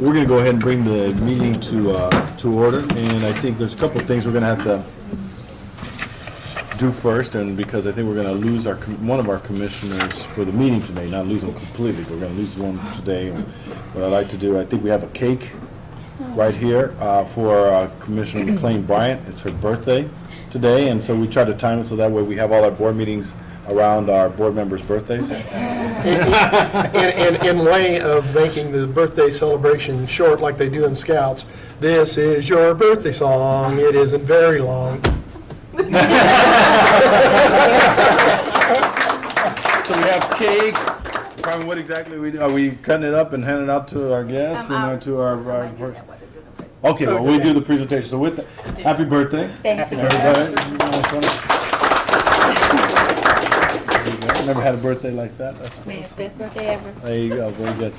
We're going to go ahead and bring the meeting to order, and I think there's a couple of things we're going to have to do first, and because I think we're going to lose one of our commissioners for the meeting today, not lose them completely, but we're going to lose one today. And what I'd like to do, I think we have a cake right here for Commissioner McLean Bryant. It's her birthday today, and so we try to time it so that way we have all our board meetings around our board members' birthdays. In way of making the birthday celebration short like they do in Scouts, this is your birthday song. It isn't very long. So we have cake. Carmen, what exactly are we cutting it up and handing it out to our guests and to our okay, well, we do the presentation. So with the, happy birthday. Thank you. Everybody. Never had a birthday like that. That's Best birthday ever. There you go. Very good.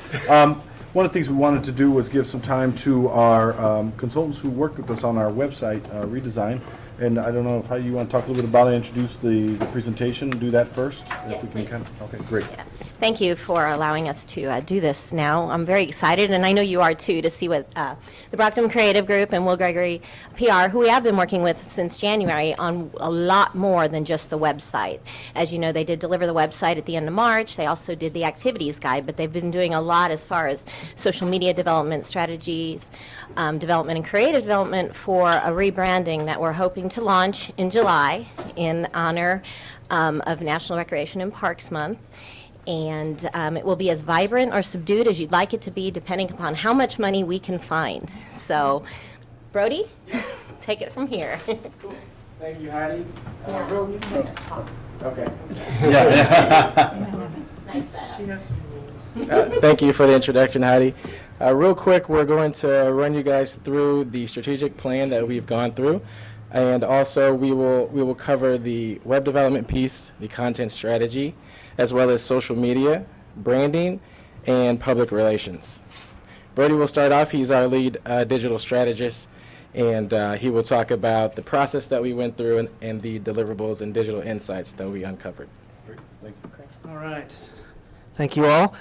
One of the things we wanted to do was give some time to our consultants who worked with us on our website redesign. And I don't know how you want to talk a little bit about it, introduce the presentation, do that first? Yes, please. Okay, great. Yeah. Thank you for allowing us to do this now. I'm very excited, and I know you are too, to see what the Brockton Creative Group and Will Gregory PR, who we have been working with since January on a lot more than just the website. As you know, they did deliver the website at the end of March. They also did the activities guide, but they've been doing a lot as far as social media development strategies, development and creative development for a rebranding that we're hoping to launch in July in honor of National Recreation and Parks Month. And it will be as vibrant or subdued as you'd like it to be, depending upon how much money we can find. So, Brody, take it from here. Thank you, Heidi. Okay. Nice setup. Thank you for the introduction, Heidi. Real quick, we're going to run you guys through the strategic plan that we've gone through. And also, we will cover the web development piece, the content strategy, as well as social media, branding, and public relations. Brody will start off. He's our lead digital strategist, and he will talk about the process that we went through and the deliverables and digital insights that we uncovered. Great, thank you. All right. Thank you all.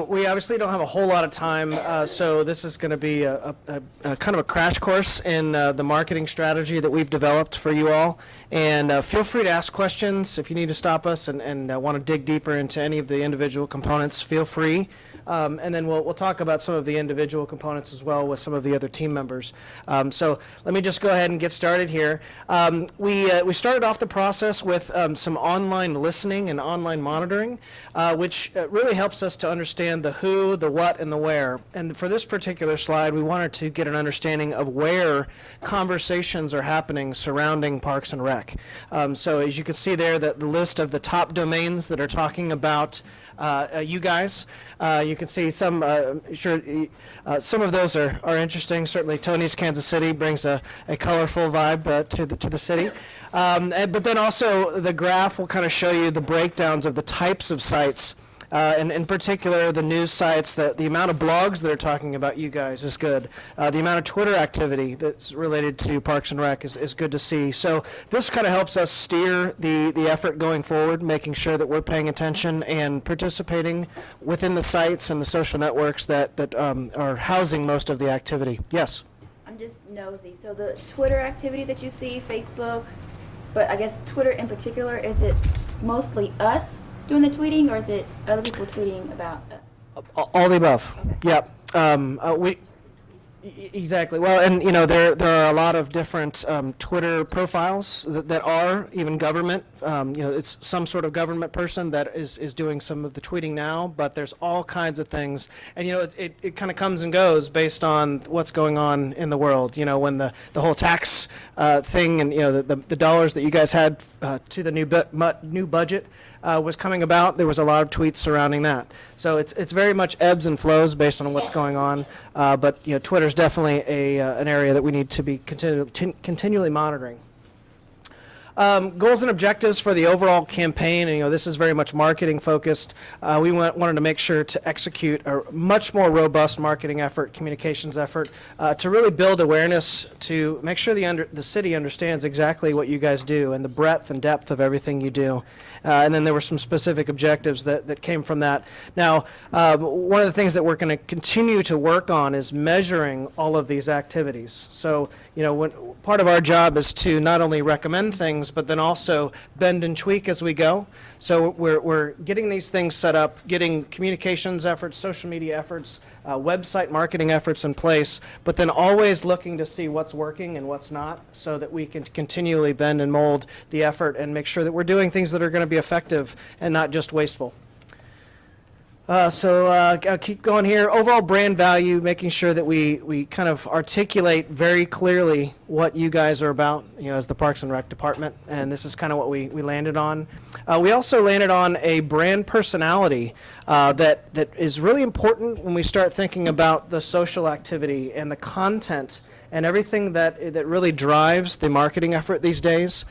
We obviously don't have a whole lot of time, so this is going to be a kind of a crash course in the marketing strategy that we've developed for you all. And feel free to ask questions if you need to stop us and want to dig deeper into any of the individual components. Feel free. And then we'll talk about some of the individual components as well with some of the other team members. So let me just go ahead and get started here. We started off the process with some online listening and online monitoring, which really helps us to understand the who, the what, and the where. And for this particular slide, we wanted to get an understanding of where conversations are happening surrounding Parks and Rec. So as you can see there, the list of the top domains that are talking about you guys. You can see some of those are interesting. Certainly Tony's Kansas City brings a colorful vibe to the city. But then also the graph will kind of show you the breakdowns of the types of sites. And in particular, the news sites, the amount of blogs that are talking about you guys is good. The amount of Twitter activity that's related to Parks and Rec is good to see. So this kind of helps us steer the effort going forward, making sure that we're paying attention and participating within the sites and the social networks that are housing most of the activity. Yes? I'm just nosy. So the Twitter activity that you see, Facebook, but I guess Twitter in particular, is it mostly us doing the tweeting, or is it other people tweeting about us? All the above. Okay. Yep. Exactly. Well, and you know, there are a lot of different Twitter profiles that are even government. It's some sort of government person that is doing some of the tweeting now, but there's all kinds of things. And it kind of comes and goes based on what's going on in the world. When the whole tax thing and the dollars that you guys had to the new budget was coming about, there was a lot of tweets surrounding that. So it's very much ebbs and flows based on what's going on. But Twitter's definitely an area that we need to be continually monitoring. Goals and objectives for the overall campaign, and this is very much marketing focused. We wanted to make sure to execute a much more robust marketing effort, communications effort, to really build awareness, to make sure the city understands exactly what you guys do and the breadth and depth of everything you do. And then there were some specific objectives that came from that. Now, one of the things that we're going to continue to work on is measuring all of these activities. So, part of our job is to not only recommend things, but then also bend and tweak as we go. So we're getting these things set up, getting communications efforts, social media efforts, website marketing efforts in place, but then always looking to see what's working and what's not, so that we can continually bend and mold the effort and make sure that we're doing things that are going to be effective and not just wasteful. I'll keep going here. Overall brand value, making sure that we kind of articulate very clearly what you guys are about, as the Parks and Rec department, and this is kind of what we landed on. We also landed on a brand personality that is really important when we start thinking about the social activity and the content and everything that really drives the marketing effort these days.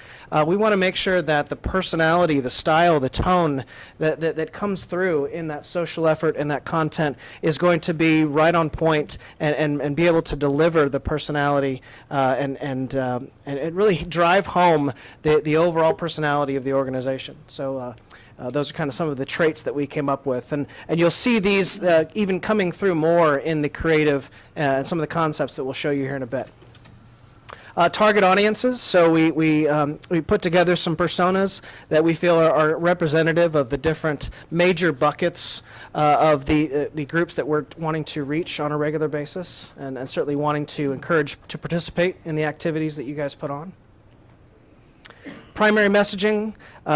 We want to make sure that the personality, the style, the tone that comes through in that social effort and that content is going to be right on point and be able to deliver the personality and really drive home the overall personality of the organization. So those are kind of some of the traits that we came up with. And you'll see these even coming through more in the creative and some of the concepts that we'll show you here in a bit. Target audiences. So we put together some personas that we feel are representative of the different major buckets of the groups that we're wanting to reach on a regular basis, and certainly wanting to encourage to participate in the activities that you guys put on. Primary messaging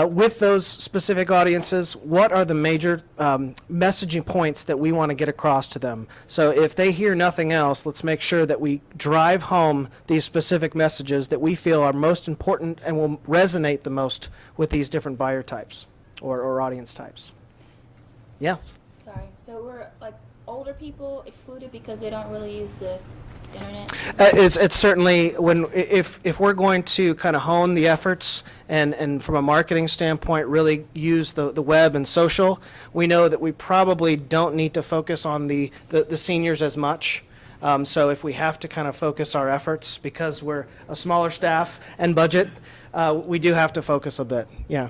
with those specific audiences. What are the major messaging points that we want to get across to them? So if they hear nothing else, let's make sure that we drive home these specific messages that we feel are most important and will resonate the most with these different buyer types or audience types. Yes? Sorry. So we're like older people excluded because they don't really use the internet? It's certainly if we're going to kind of hone the efforts and from a marketing standpoint really use the web and social, we know that we probably don't need to focus on the seniors as much. So if we have to kind of focus our efforts because we're a smaller staff and budget, we do have to focus a bit. Yeah.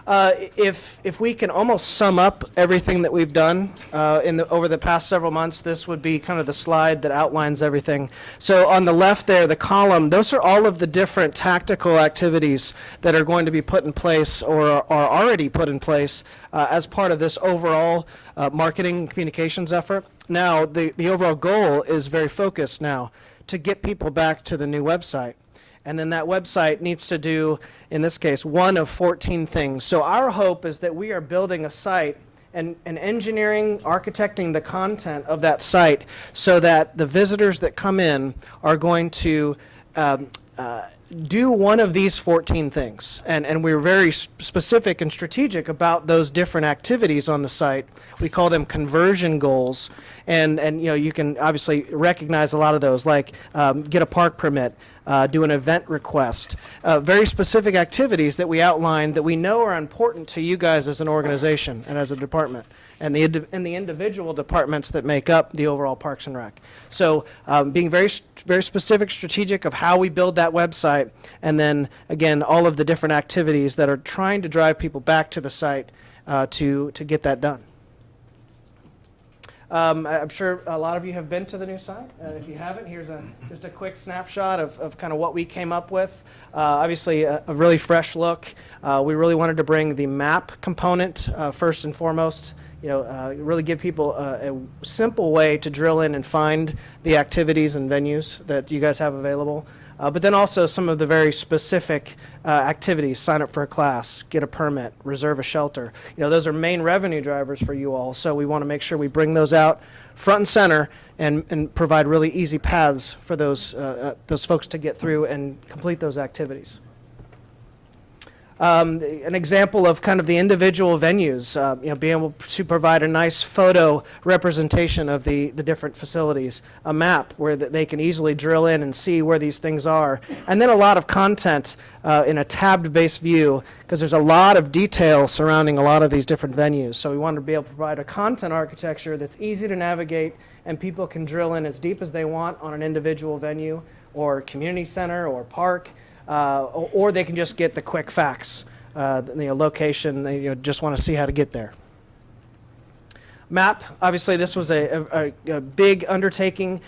If we can almost sum up everything that we've done over the past several months, this would be kind of the slide that outlines everything. So on the left there, the column, those are all of the different tactical activities that are going to be put in place or are already put in place as part of this overall marketing communications effort. Now, the overall goal is very focused now to get people back to the new website. And then that website needs to do, in this case, one of 14 things. So our hope is that we are building a site and engineering, architecting the content of that site so that the visitors that come in are going to do one of these 14 things. And we're very specific and strategic about those different activities on the site. We call them conversion goals. And you can obviously recognize a lot of those, like get a park permit, do an event request, very specific activities that we outline that we know are important to you guys as an organization and as a department, and the individual departments that make up the overall Parks and Rec. So being very specific, strategic of how we build that website, and then again all of the different activities that are trying to drive people back to the site to get that done. I'm sure a lot of you have been to the new site. If you haven't, here's just a quick snapshot of kind of what we came up with. Obviously, a really fresh look. We really wanted to bring the map component first and foremost. Really give people a simple way to drill in and find the activities and venues that you guys have available. But then also some of the very specific activities, sign up for a class, get a permit, reserve a shelter. Those are main revenue drivers for you all, so we want to make sure we bring those out front and center and provide really easy paths for those folks to get through and complete those activities. An example of kind of the individual venues, being able to provide a nice photo representation of the different facilities, a map where they can easily drill in and see where these things are, and then a lot of content in a tabbed-based view, because there's a lot of detail surrounding a lot of these different venues. So we wanted to be able to provide a content architecture that's easy to navigate, and people can drill in as deep as they want on an individual venue or community center or park, or they can just get the quick facts, location, they just want to see how to get there. Map, obviously this was a big undertaking,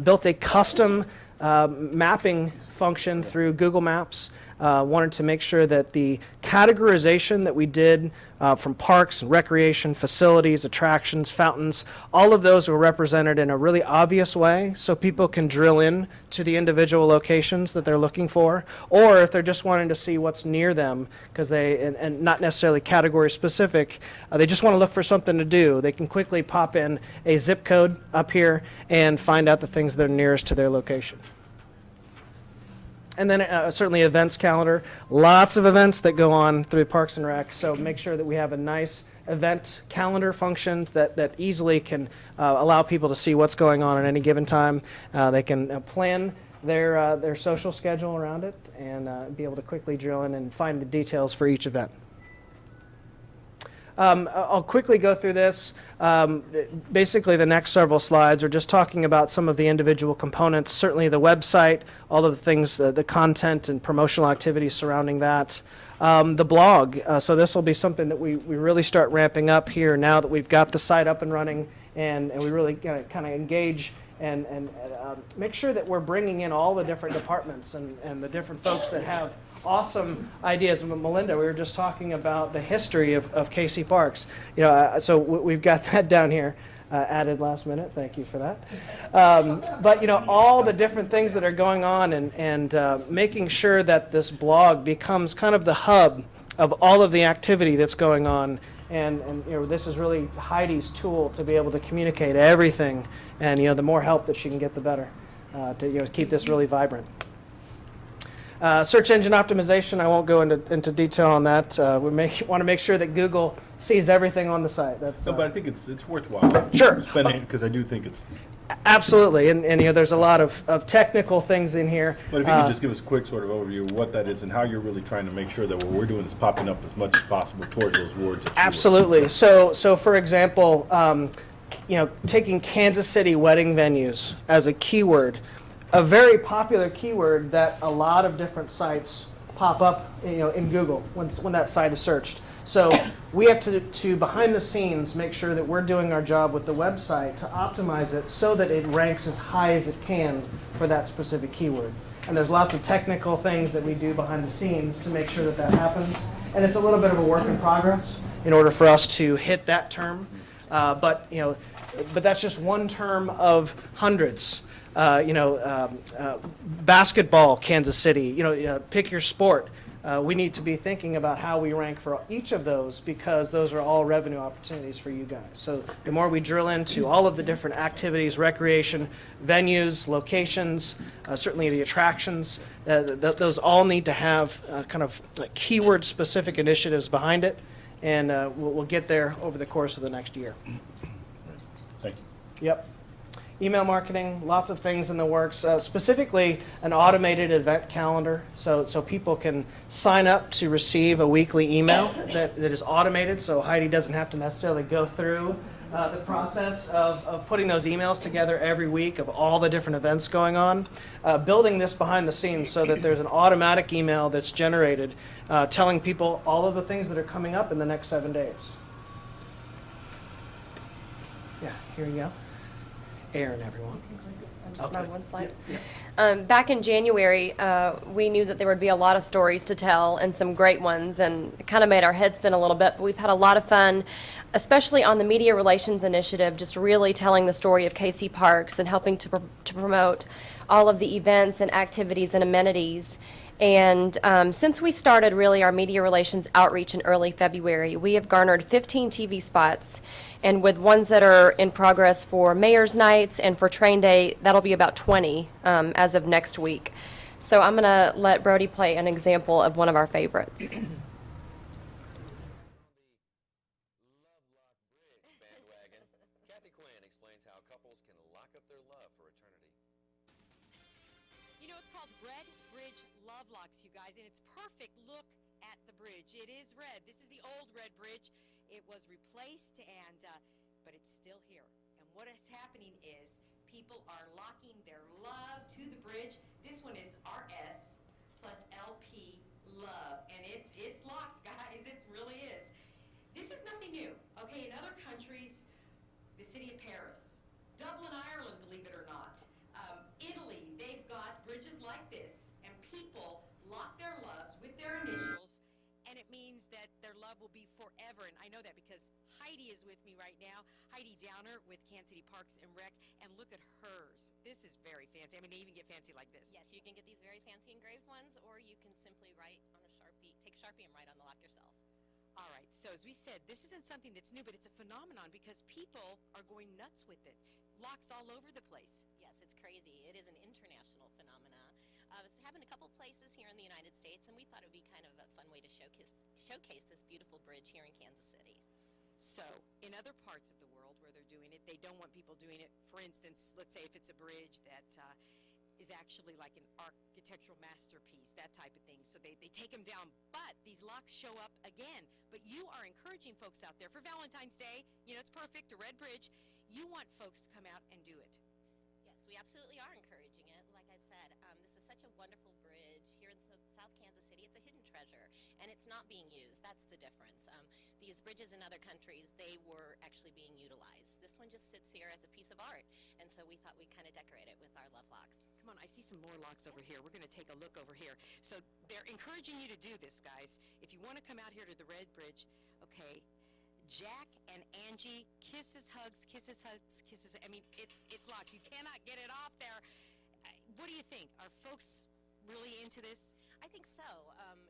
built a custom mapping function through Google Maps. Wanted to make sure that the categorization that we did from parks, recreation, facilities, attractions, fountains, all of those were represented in a really obvious way so people can drill in to the individual locations that they're looking for, or if they're just wanting to see what's near them, because and not necessarily category specific, they just want to look for something to do. They can quickly pop in a zip code up here and find out the things that are nearest to their location. And then certainly events calendar, lots of events that go on through Parks and Rec, so make sure that we have a nice event calendar function that easily can allow people to see what's going on at any given time. They can plan their social schedule around it and be able to quickly drill in and find the details for each event. I'll quickly go through this. Basically, the next several slides are just talking about some of the individual components, certainly the website, all of the things, the content and promotional activities surrounding that. The blog, so this will be something that we really start ramping up here now that we've got the site up and running, and we really kind of engage and make sure that we're bringing in all the different departments and the different folks that have awesome ideas. Melinda, we were just talking about the history of KC Parks. So we've got that down here, added last minute. Thank you for that. But all the different things that are going on and making sure that this blog becomes kind of the hub of all of the activity that's going on. And this is really Heidi's tool to be able to communicate everything. And the more help that she can get, the better to keep this really vibrant. Search engine optimization, I won't go into detail on that. We want to make sure that Google sees everything on the site. That's, No, but I think it's worthwhile. Sure. Spending, because I do think it's. Absolutely, and there's a lot of technical things in here. But if you could just give us a quick sort of overview of what that is and how you're really trying to make sure that what we're doing is popping up as much as possible towards those words. That Absolutely. So for example, taking Kansas City wedding venues as a keyword, a very popular keyword that a lot of different sites pop up, in Google when that site is searched. So we have to behind the scenes make sure that we're doing our job with the website to optimize it so that it ranks as high as it can for that specific keyword. And there's lots of technical things that we do behind the scenes to make sure that happens. And it's a little bit of a work in progress in order for us to hit that term. But that's just one term of hundreds. Basketball, Kansas City, pick your sport. We need to be thinking about how we rank for each of those, because those are all revenue opportunities for you guys. So the more we drill into all of the different activities, recreation, venues, locations, certainly the attractions, those all need to have kind of keyword-specific initiatives behind it, and we'll get there over the course of the next year. Thank you. Yep. Email marketing, lots of things in the works, specifically an automated event calendar, so people can sign up to receive a weekly email that is automated, so Heidi doesn't have to necessarily go through the process of putting those emails together every week of all the different events going on. Building this behind the scenes so that there's an automatic email that's generated telling people all of the things that are coming up in the next 7 days. Yeah, here you go. Aaron, everyone. I'm just Okay. on one slide. Back in January, we knew that there would be a lot of stories to tell and some great ones, and it kind of made our heads spin a little bit, but we've had a lot of fun, especially on the Media Relations Initiative, just really telling the story of KC Parks and helping to promote all of the events and activities and amenities. And since we started really our media relations outreach in early February, we have garnered 15 TV spots, and with ones that are in progress for Mayor's Nights and for Train Day, that'll be about 20 as of next week. So I'm going to let Brody play an example of one of our favorites. Bridge love locks, you guys, and it's perfect. Look at the bridge. It is red. This is the old red bridge. It was replaced, and but it's still here. And what is happening is people are locking their love to the bridge. This one is RS plus LP love, and it's locked, guys. It really is. This is nothing new. Okay, in other countries, the city of Paris, Dublin, Ireland, believe it or not, Italy, they've got bridges like this, and people lock their loves with their initials, and it means that their love will be forever. And I know that because Heidi is with me right now, Heidi Downer with Kansas City Parks and Rec, and look at hers. This is very fancy. I mean, they even get fancy like this. Yes, you can get these very fancy engraved ones, or you can simply write on a Sharpie, take a Sharpie and write on the lock yourself. All right, so as we said, this isn't something that's new, but it's a phenomenon because people are going nuts with it. Locks all over the place. Yes, it's crazy. It is an international phenomenon. It's happened a couple places here in the United States, and we thought it would be kind of a fun way to showcase this beautiful bridge here in Kansas City. So, in other parts of the world where they're doing it, they don't want people doing it. For instance, let's say if it's a bridge that is actually like an architectural masterpiece, that type of thing. So they take them down, but these locks show up again. But you are encouraging folks out there for Valentine's Day, you know, it's perfect, a red bridge. You want folks to come out and do it. Yes, we absolutely are encouraging it. Like I said, this is such a wonderful bridge here in South Kansas City. It's a hidden treasure, and it's not being used. That's the difference. These bridges in other countries, they were actually being utilized. This one just sits here as a piece of art, and so we thought we'd kind of decorate it with our love locks. Come on, I see some more locks over here. We're going to take a look over here. So they're encouraging you to do this, guys. If you want to come out here to the Red Bridge, okay, Jack and Angie, kisses, hugs, kisses, hugs, kisses. I mean, it's locked. You cannot get it off there. What do you think? Are folks really into this? I think so.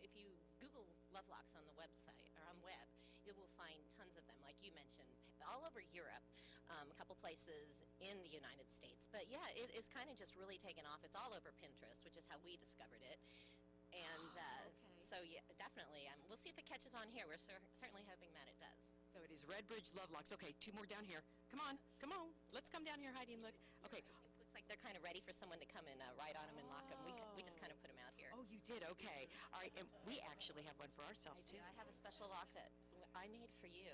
If you Google love locks on the website or on web, you will find tons of them, like you mentioned, all over Europe, a couple places in the United States. But yeah, it's kind of just really taken off. It's all over Pinterest, which is how we discovered it. And so yeah, definitely. We'll see if it catches on here. We're certainly hoping that it does. So it is Red Bridge Love Locks. Okay, two more down here. Come on, come on. Let's come down here, Heidi, and look. Okay. It looks like they're kind of ready for someone to come and write on them and lock them. We just kind of put them out here. Oh, you did? Okay. All right, and we actually have one for ourselves, too. I have a special lock that I made for you.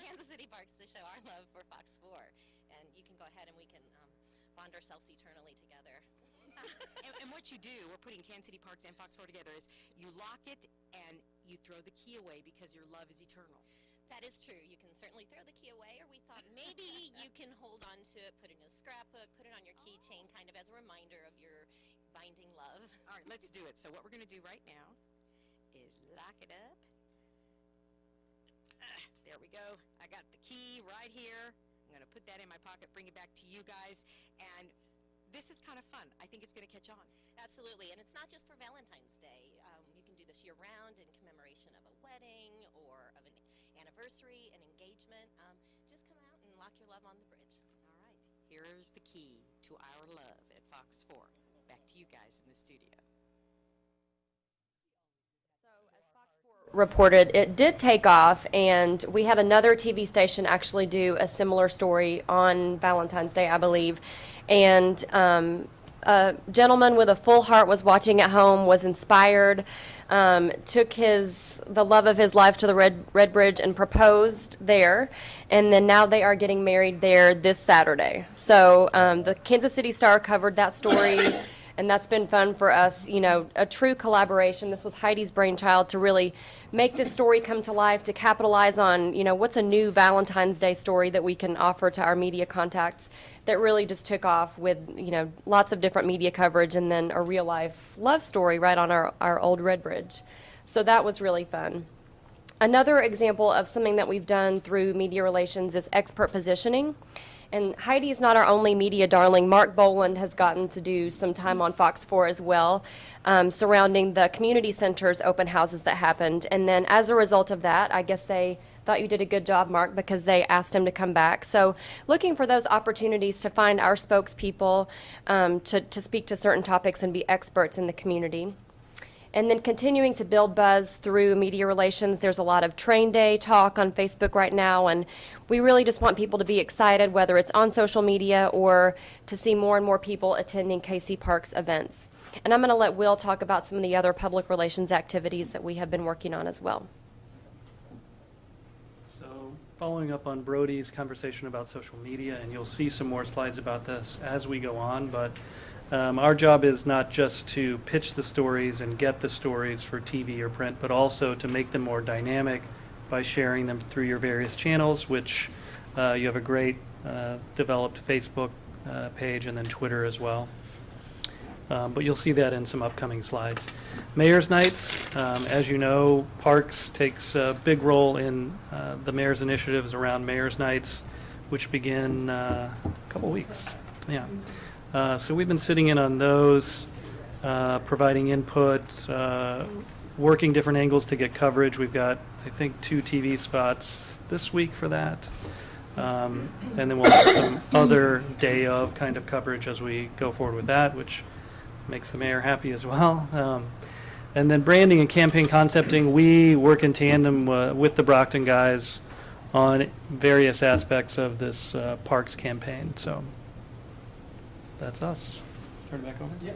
Kansas City Parks to show our love for Fox 4. And you can go ahead and we can bond ourselves eternally together. And what you do, we're putting Kansas City Parks and Fox 4 together, is you lock it and you throw the key away because your love is eternal. That is true. You can certainly throw the key away, or we thought maybe you can hold on to it, put it in a scrapbook, put it on your keychain, kind of as a reminder of your binding love. All right, let's do it. So what we're going to do right now is lock it up. There we go. I got the key right here. I'm going to put that in my pocket, bring it back to you guys, and this is kind of fun. I think it's going to catch on. Absolutely, and it's not just for Valentine's Day. You can do this year-round in commemoration of a wedding or of an anniversary, an engagement. Just come out and lock your love on the bridge. All right, here's the key to our love at Fox 4. Back to you guys in the studio. Reported it did take off, and we had another TV station actually do a similar story on Valentine's Day, I believe. And a gentleman with a full heart was watching at home, was inspired, took the love of his life to the Red Bridge and proposed there, and then now they are getting married there this Saturday. So the Kansas City Star covered that story. And that's been fun for us, you know, a true collaboration. This was Heidi's brainchild to really make this story come to life, to capitalize on, you know, what's a new Valentine's Day story that we can offer to our media contacts that really just took off with, you know, lots of different media coverage and then a real-life love story right on our old Red Bridge. So that was really fun. Another example of something that we've done through media relations is expert positioning. And Heidi is not our only media darling. Mark Boland has gotten to do some time on Fox 4 as well, surrounding the community centers open houses that happened. And then as a result of that, I guess they thought you did a good job, Mark, because they asked him to come back. So looking for those opportunities to find our spokespeople to speak to certain topics and be experts in the community. And then continuing to build buzz through media relations. There's a lot of train day talk on Facebook right now, and we really just want people to be excited, whether it's on social media or to see more and more people attending KC Parks events. And I'm going to let Will talk about some of the other public relations activities that we have been working on as well. So following up on Brody's conversation about social media, and you'll see some more slides about this as we go on, but our job is not just to pitch the stories and get the stories for TV or print, but also to make them more dynamic by sharing them through your various channels, which you have a great developed Facebook page and then Twitter as well. But you'll see that in some upcoming slides. Mayor's Nights, as you know, Parks takes a big role in the mayor's initiatives around Mayor's Nights, which begin a couple weeks. Yeah. So we've been sitting in on those, providing input, working different angles to get coverage. We've got, I think, 2 TV spots this week for that. And then we'll have some other day of kind of coverage as we go forward with that, which makes the mayor happy as well. And then branding and campaign concepting, we work in tandem with the Brockton guys on various aspects of this Parks campaign. So that's us. Turn it back over. Yeah.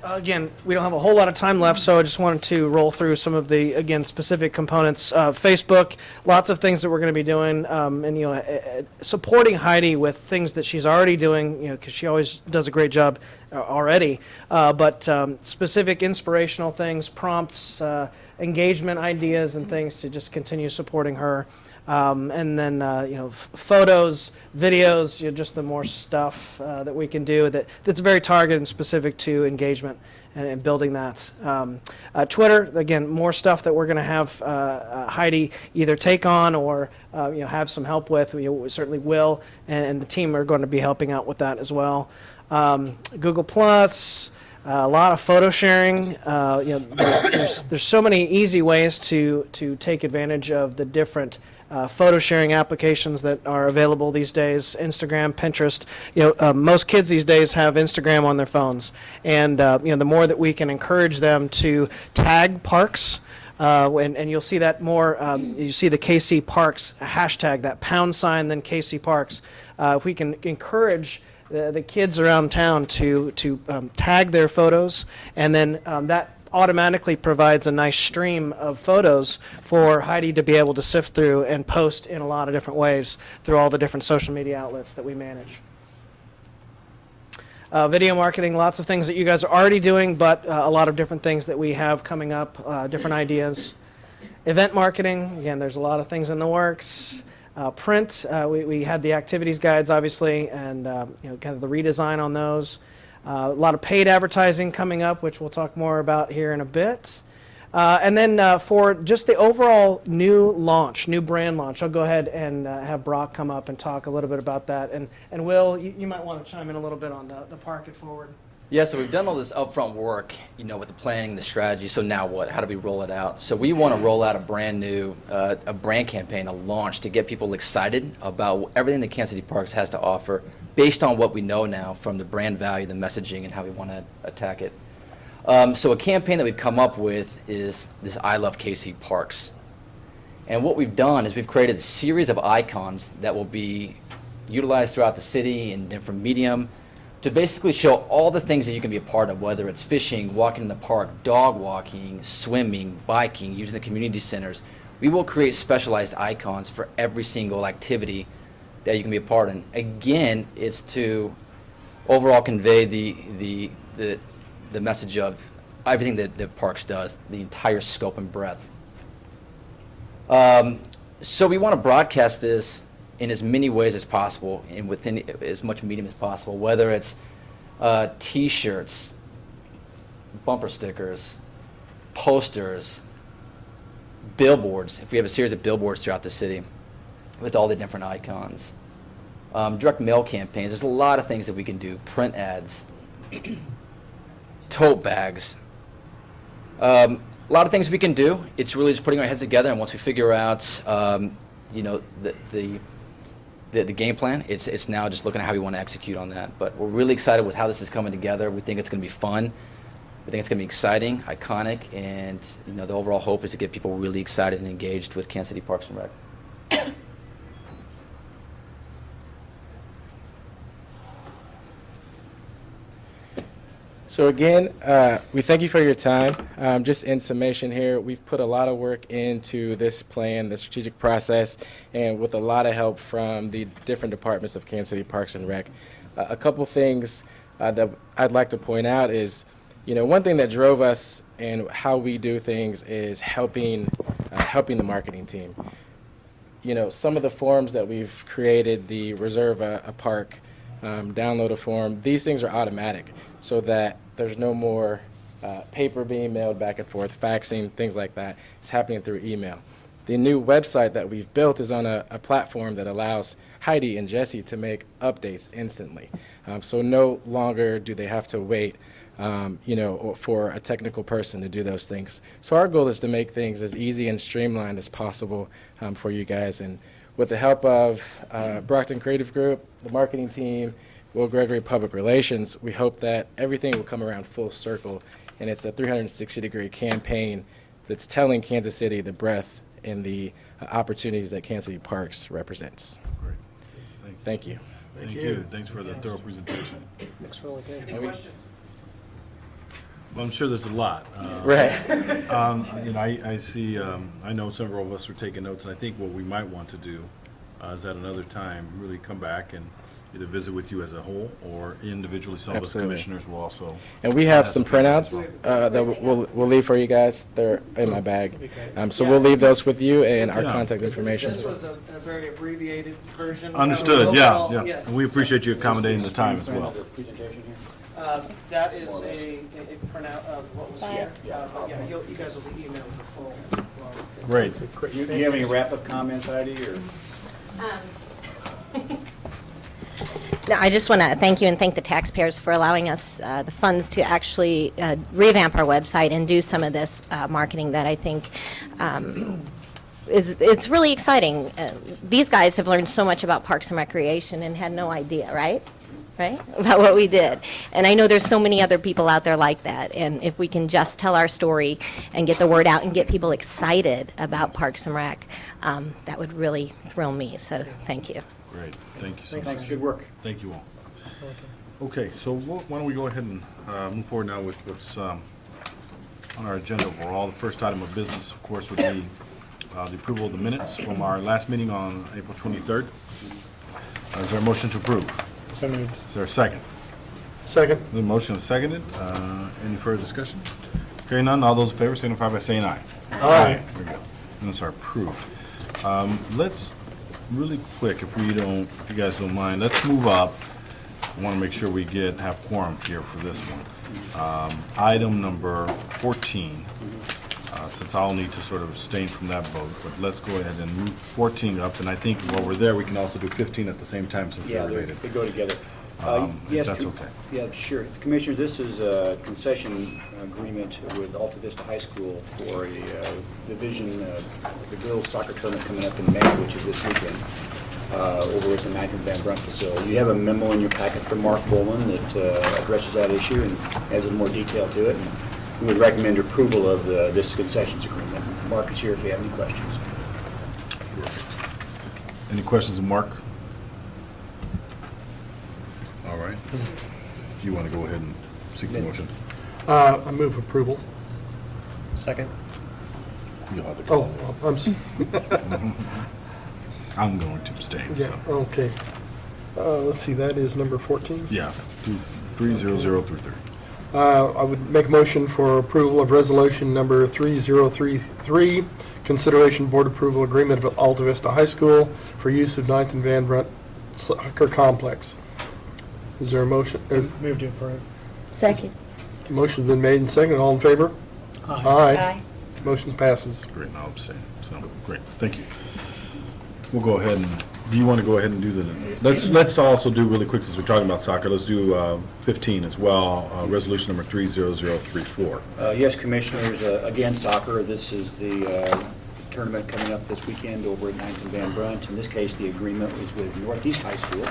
Again, we don't have a whole lot of time left, so I just wanted to roll through some of the, again, specific components. Facebook, lots of things that we're going to be doing, and supporting Heidi with things that she's already doing, because she always does a great job already. But specific inspirational things, prompts, engagement ideas, and things to just continue supporting her. And then, photos, videos, just the more stuff that we can do that's very targeted and specific to engagement and building that. Twitter, again, more stuff that we're going to have Heidi either take on or have some help with. We certainly will, and the team are going to be helping out with that as well. Google Plus. A lot of photo sharing. There's so many easy ways to take advantage of the different photo sharing applications that are available these days. Instagram, Pinterest. Most kids these days have Instagram on their phones, and the more that we can encourage them to tag parks. And you'll see that more. You see the KC Parks hashtag, that #, then KC Parks. If we can encourage the kids around town to tag their photos, and then that automatically provides a nice stream of photos for Heidi to be able to sift through and post in a lot of different ways through all the different social media outlets that we manage. Video marketing, lots of things that you guys are already doing, but a lot of different things that we have coming up, different ideas. Event marketing, again, there's a lot of things in the works. Print, we had the activities guides, obviously, and kind of the redesign on those. A lot of paid advertising coming up, which we'll talk more about here in a bit. And then for just the overall new brand launch, I'll go ahead and have Brock come up and talk a little bit about that. And Will, you might want to chime in a little bit on the Park It Forward. Yeah, so we've done all this upfront work, with the planning, the strategy. So now what? How do we roll it out? So we want to roll out a brand new, a brand campaign, a launch to get people excited about everything that Kansas City Parks has to offer based on what we know now from the brand value, the messaging, and how we want to attack it. So a campaign that we've come up with is this I Love KC Parks. And what we've done is we've created a series of icons that will be utilized throughout the city in different medium, to basically show all the things that you can be a part of, whether it's fishing, walking in the park, dog walking, swimming, biking, using the community centers. We will create specialized icons for every single activity that you can be a part in. Again, it's to overall convey the message of everything that Parks does, the entire scope and breadth. So we want to broadcast this in as many ways as possible and within as much medium as possible, whether it's T-shirts, bumper stickers, posters, billboards, if we have a series of billboards throughout the city with all the different icons, direct mail campaigns. There's a lot of things that we can do, print ads, tote bags, a lot of things we can do. It's really just putting our heads together, and once we figure out the game plan, it's now just looking at how we want to execute on that. But we're really excited with how this is coming together. We think it's going to be fun. We think it's going to be exciting, iconic, and the overall hope is to get people really excited and engaged with Kansas City Parks and Rec. So again, we thank you for your time. Just in summation here, we've put a lot of work into this plan, the strategic process, and with a lot of help from the different departments of Kansas City Parks and Rec. A couple things that I'd like to point out is, one thing that drove us and how we do things is helping the marketing team. Some of the forms that we've created, the reserve a park, download a form, these things are automatic so that there's no more paper being mailed back and forth, faxing, things like that. It's happening through email. The new website that we've built is on a platform that allows Heidi and Jesse to make updates instantly. So no longer do they have to wait for a technical person to do those things. So our goal is to make things as easy and streamlined as possible for you guys. And with the help of Brockton Creative Group, the marketing team, Will Gregory Public Relations, we hope that everything will come around full circle, and it's a 360-degree campaign that's telling Kansas City the breadth and the opportunities that Kansas City Parks represents. Great. Thank you. Thank you. Thanks for the thorough presentation. Looks really good. Any questions? Well, I'm sure there's a lot. Right. I see, I know several of us are taking notes, and I think what we might want to do is at another time really come back and either visit with you as a whole or individually. Some of us Absolutely. commissioners will also. And we have some printouts that we'll leave for you guys. They're in my bag. So we'll leave those with you and our Yeah. contact information. This was a very abbreviated version. Understood, yeah, Overall, yeah. yes. And we appreciate you accommodating the time as well. That is a printout of what was here. Slides. Yeah, you guys will be emailed the full. Great. Do you have any wrap-up comments, Heidi, or? No, I just want to thank you and thank the taxpayers for allowing us the funds to actually revamp our website and do some of this marketing that I think it's really exciting. These guys have learned so much about Parks and Recreation and had no idea, right? About what we did. And I know there's so many other people out there like that. And if we can just tell our story and get the word out and get people excited about Parks and Rec, that would really thrill me. So thank you. Great. Thank you so much. Thanks, good work. Thank you all. Okay, so why don't we go ahead and move forward now with what's on our agenda overall. The first item of business, of course, would be the approval of the minutes from our last meeting on April 23rd. Is there a motion to approve? So moved. Is there a second? Second. The motion is seconded. Any further discussion? Hearing none, all those in favor signify by saying aye. Aye. There we go. Minutes are approved. Let's, really quick, if you guys don't mind, let's move up. I want to make sure we have quorum here for this one. Item number 14, since I'll need to sort of abstain from that vote, but let's go ahead and move 14 up, and I think while we're there, we can also do 15 at the same time since they're related. They go together. If Yes, that's okay. Yeah, sure. Commissioner, this is a concession agreement with Alta Vista High School for a division, the girls soccer tournament coming up in May, which is this weekend, over at the 9th and Van Brunt facility. You have a memo in your packet from Mark Bowman that addresses that issue and has a more detail to it. And we would recommend approval of this concessions agreement. Mark is here if you have any questions. Any questions of Mark? All right. If you want to go ahead and seek the motion. I move approval. Second. You'll have to call. Oh, I'm going to abstain, yeah, so. okay. Let's see, that is number 14. Yeah, 30033. I would make a motion for approval of resolution number 3033, consideration board approval agreement of Alta Vista High School for use of 9th and Van Brunt Soccer Complex. Is there a motion? Move to approve. Second. Motion's been made and seconded. All in favor? Aye. Motion passes. Great, and I'll abstain. So, great, thank you. We'll go ahead and, do you want to go ahead and do let's also do really quick, since we're talking about soccer, let's do 15 as well, resolution number 30034. Yes, Commissioners, again, soccer, this is the tournament coming up this weekend over at 9th and Van Brunt. In this case, the agreement was with Northeast High School.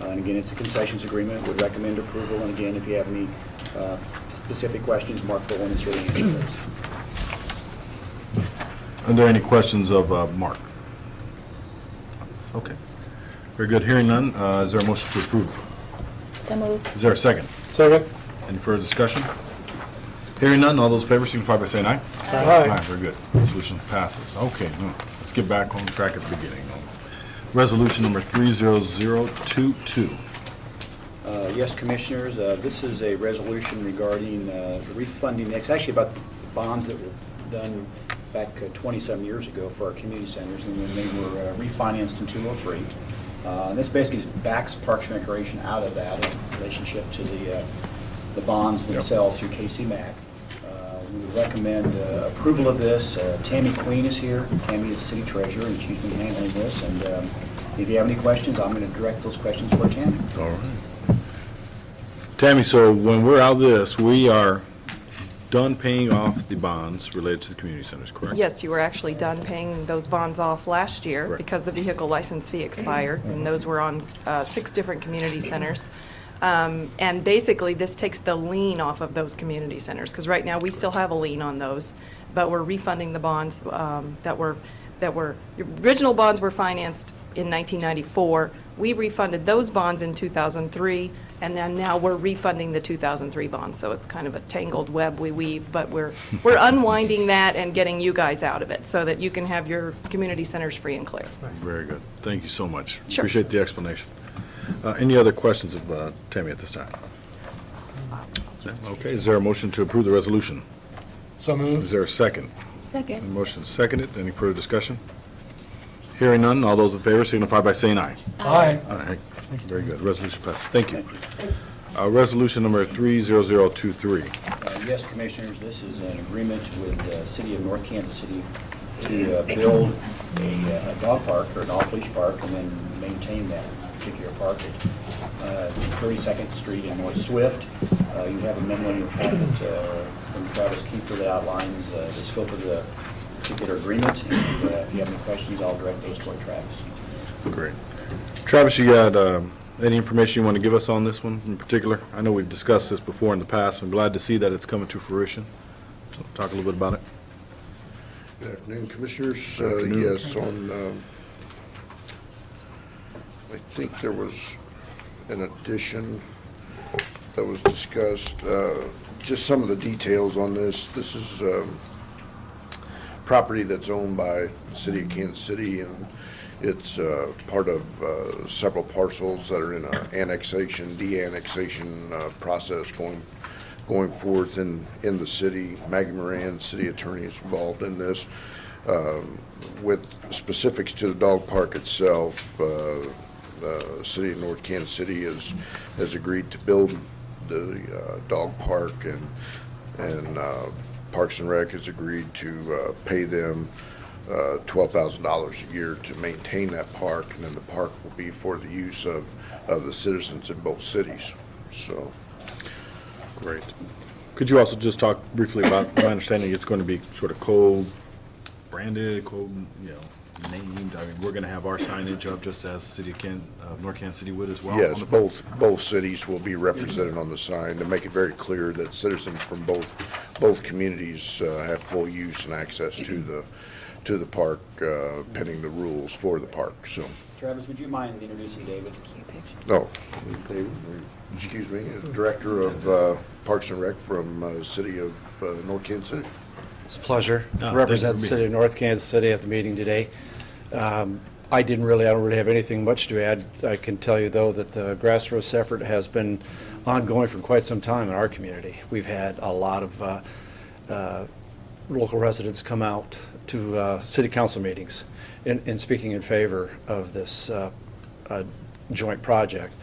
And again, it's a concessions agreement. Would recommend approval. And again, if you have any specific questions, Mark Bowen is here to answer those. Are there any questions of Mark? Okay. Very good. Hearing none, is there a motion to approve? So moved. Is there a second? Second. Any further discussion? Hearing none, all those in favor signify by saying aye. Aye. Very good. Resolution passes. Okay, now, let's get back on track at the beginning. Resolution number 30022. Yes, Commissioners, this is a resolution regarding refunding, it's actually about the bonds that were done back 27 years ago for our community centers, and then they were refinanced in 203. This basically backs Parks and Recreation out of that in relationship to the bonds themselves through KC-MAC. We would recommend approval of this. Tammy Queen is here. Tammy is the city treasurer, and she's been handling this. And if you have any questions, I'm going to direct those questions for Tammy. All right. Tammy, so when we're out of this, we are done paying off the bonds related to the community centers, correct? Yes, you were actually done paying those bonds off last year Correct. because the vehicle license fee expired, and those were on 6 different community centers. And basically, this takes the lien off of those community centers, because right now, we still have a lien on those, but we're refunding the bonds that were, the original bonds were financed in 1994. We refunded those bonds in 2003, and then now we're refunding the 2003 bonds. So it's kind of a tangled web we weave, but we're unwinding that and getting you guys out of it so that you can have your community centers free and clear. Very good. Thank you so much. Sure. Appreciate the explanation. Any other questions of Tammy at this time? Okay, is there a motion to approve the resolution? So moved. Is there a second? Second. Motion is seconded. Any further discussion? Hearing none, all those in favor signify by saying aye. Aye. Aye. Very good. Resolution passes. Thank you. Resolution number 30023. Yes, Commissioners, this is an agreement with the City of North Kansas City to build a dog park or an off-leash park and then maintain that particular park at 32nd Street in North Swift. You have a memo in your packet from Travis Keeper that outlines the scope of the particular agreement. And if you have any questions, I'll direct those toward Travis. Great. Travis, you got any information you want to give us on this one in particular? I know we've discussed this before in the past. I'm glad to see that it's coming to fruition. So talk a little bit about it. Good afternoon, Commissioners. Good afternoon. Yes, I think there was an addition that was discussed. Just some of the details on this. This is property that's owned by the City of Kansas City, and it's part of several parcels that are in an annexation, de-annexation process going forth in the city. Maggie Moran, city attorney, is involved in this. With specifics to the dog park itself, the city of North Kansas City has agreed to build the dog park, and Parks and Rec has agreed to pay them $12,000 a year to maintain that park, and then the park will be for the use of the citizens in both cities. So. Great. Could you also just talk briefly about, my understanding it's going to be sort of co-branded, named? I mean, we're going to have our signage up just as the city of North Kansas City would as well? Yes, both cities will be represented on the sign to make it very clear that citizens from both communities have full use and access to the park, pending the rules for the park. So, Travis, would you mind introducing David? no, David, excuse me, Director of Parks and Rec from City of North Kansas City. It's a pleasure thank to you represent for the being city of North Kansas City at the meeting today. I don't really have anything much to add. I can tell you, though, that the grassroots effort has been ongoing for quite some time in our community. We've had a lot of local residents come out to city council meetings in speaking in favor of this joint project.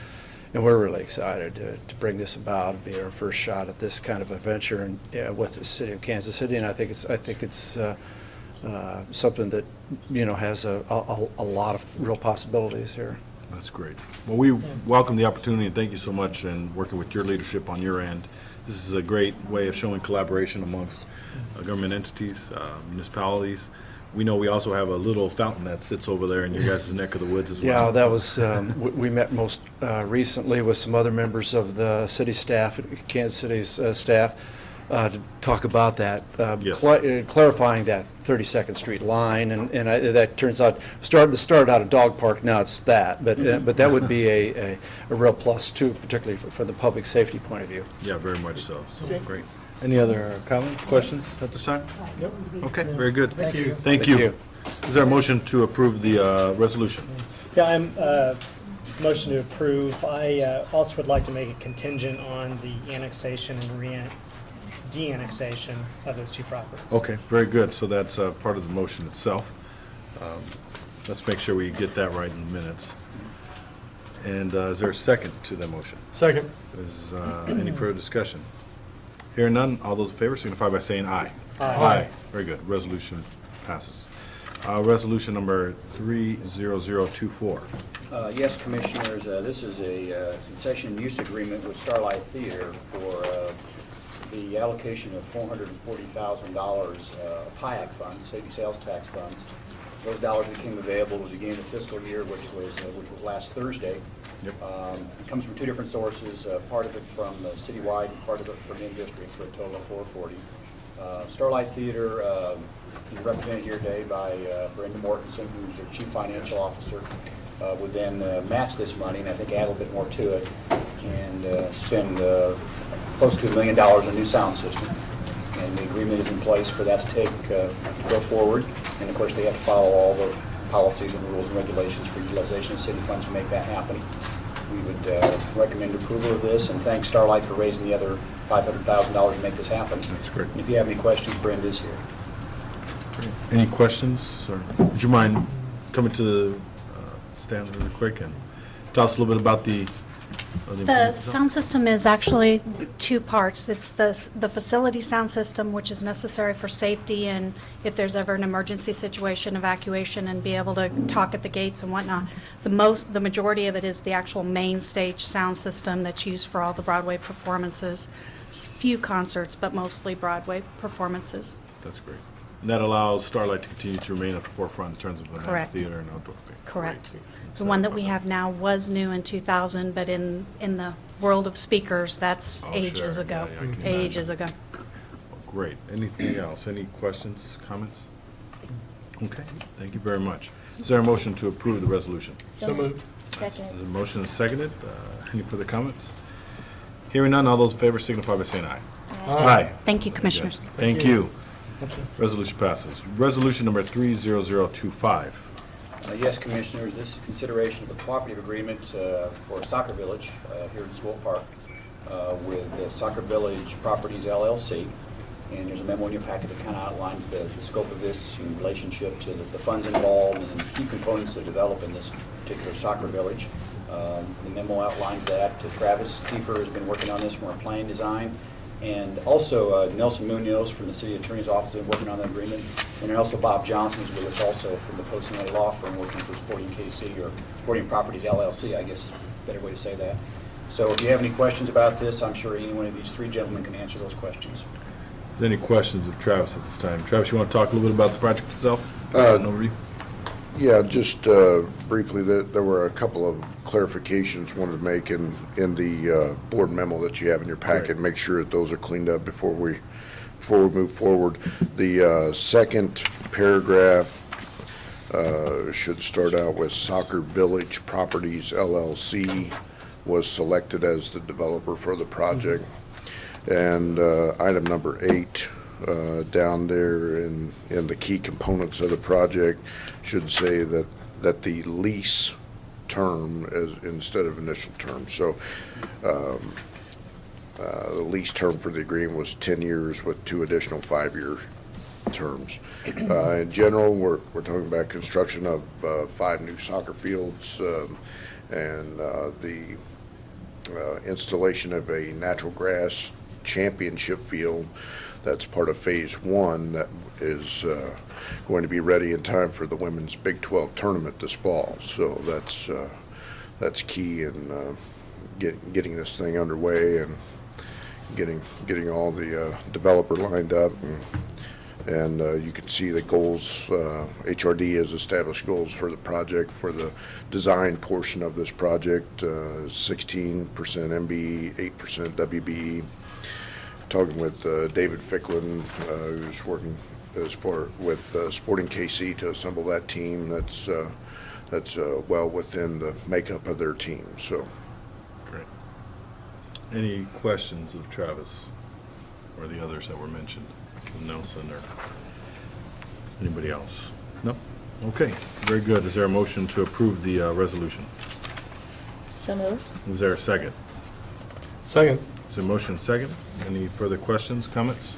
And we're really excited to bring this about and be our first shot at this kind of a venture with the city of Kansas City. And I think it's something that has a lot of real possibilities here. That's great. Well, we welcome the opportunity, and thank you so much, and working with your leadership on your end. This is a great way of showing collaboration amongst government entities, municipalities. we know we also have a little fountain that sits over there in your guys' neck of the woods as well. Yeah, that was, we met most recently with some other members of the city staff, Kansas City's staff, to talk about that, Yes. clarifying that 32nd Street line, and that turns out, started out a dog park, now it's that, but that would be a real plus too, particularly for the public safety point of view. Yeah, very much so. So, great. Any other comments, questions at this time? Okay, very good. Thank you. Thank you. Is there a motion to approve the resolution? Yeah, I'm motion to approve. I also would like to make it contingent on the annexation and de-annexation of those two properties. Okay, very good. So that's part of the motion itself. Let's make sure we get that right in the minutes. And is there a second to the motion? Second. Is any further discussion? Hearing none, all those in favor signify by saying aye. Aye. Very good. Resolution passes. Resolution number 30024. Yes, Commissioners, this is a concession use agreement with Starlight Theater for the allocation of $440,000 PIAC funds, city sales tax funds. Those dollars became available at the beginning of the fiscal year, which was last Thursday. Yep. It comes from two different sources, part of it from citywide and part of it from in-district, for a total of $440,000. Starlight Theater is represented here today by Brenda Mortensen, who's their Chief Financial Officer, would then match this money, and I think add a little bit more to it, and spend close to $1 million on a new sound system. And the agreement is in place for that to go forward. And of course, they have to follow all the policies and rules and regulations for utilization of city funds to make that happen. We would recommend approval of this and thank Starlight for raising the other $500,000 to make this happen. That's great. And if you have any questions, Brenda's here. Any questions? Or would you mind coming to the stand really quick and tell us a little bit about the The sound system is actually two parts. It's the facility sound system, which is necessary for safety and if there's ever an emergency situation, evacuation, and be able to talk at the gates and whatnot. The majority of it is the actual main stage sound system that's used for all the Broadway performances. Few concerts, but mostly Broadway performances. That's great. And that allows Starlight to continue to remain at the forefront in terms of an Correct. theater and outdoor. Okay, Correct. great. The one that we have now was new in 2000, but in the world of speakers, that's Oh, ages sure. ago. Yeah, I can Ages imagine. ago. Great. Anything else? Any questions, comments? Okay, thank you very much. Is there a motion to approve the resolution? So moved. Second. The motion is seconded. Any further comments? Hearing none, all those in favor signify by saying aye. Aye. Thank you, Commissioners. Thank you. Resolution passes. Resolution number 30025. Yes, Commissioners, this is consideration of a cooperative agreement for Soccer Village here in Swope Park with Soccer Village Properties LLC. And there's a memo in your packet that kind of outlines the scope of this in relationship to the funds involved and the key components that develop in this particular soccer village. The memo outlines that. Travis Kiefer has been working on this from our plan design. And also Nelson Munoz from the City Attorney's Office is working on the agreement. And then also Bob Johnson is with us also from the Poston Law Firm working for Sporting KC or Sporting Properties LLC, I guess is a better way to say that. So if you have any questions about this, I'm sure any one of these three gentlemen can answer those questions. Is there any questions of Travis at this time? Travis, you want to talk a little bit about the project itself? Yeah, just briefly, there were a couple of clarifications wanted to make in the board memo that you have in your packet. Make sure that those are cleaned up before we move forward. The second paragraph should start out with Soccer Village Properties LLC was selected as the developer for the project. And item number 8 down there in the key components of the project should say that the lease term is instead of initial term. So the lease term for the agreement was 10 years with 2 additional 5-year terms. In general, we're talking about construction of 5 new soccer fields and the installation of a natural grass championship field. That's part of phase 1 that is going to be ready in time for the women's Big 12 tournament this fall. So that's key in getting this thing underway and getting all the developer lined up and And you can see the goals, HRD has established goals for the project, for the design portion of this project, 16% MBE, 8% WBE. Talking with David Ficklin, who's working with Sporting KC to assemble that team. That's well within the makeup of their team. So, Great. Any questions of Travis or the others that were mentioned, Nelson or anybody else? No? Okay, very good. Is there a motion to approve the resolution? So moved. Is there a second? Second, Is there a motion second? Any further questions, comments?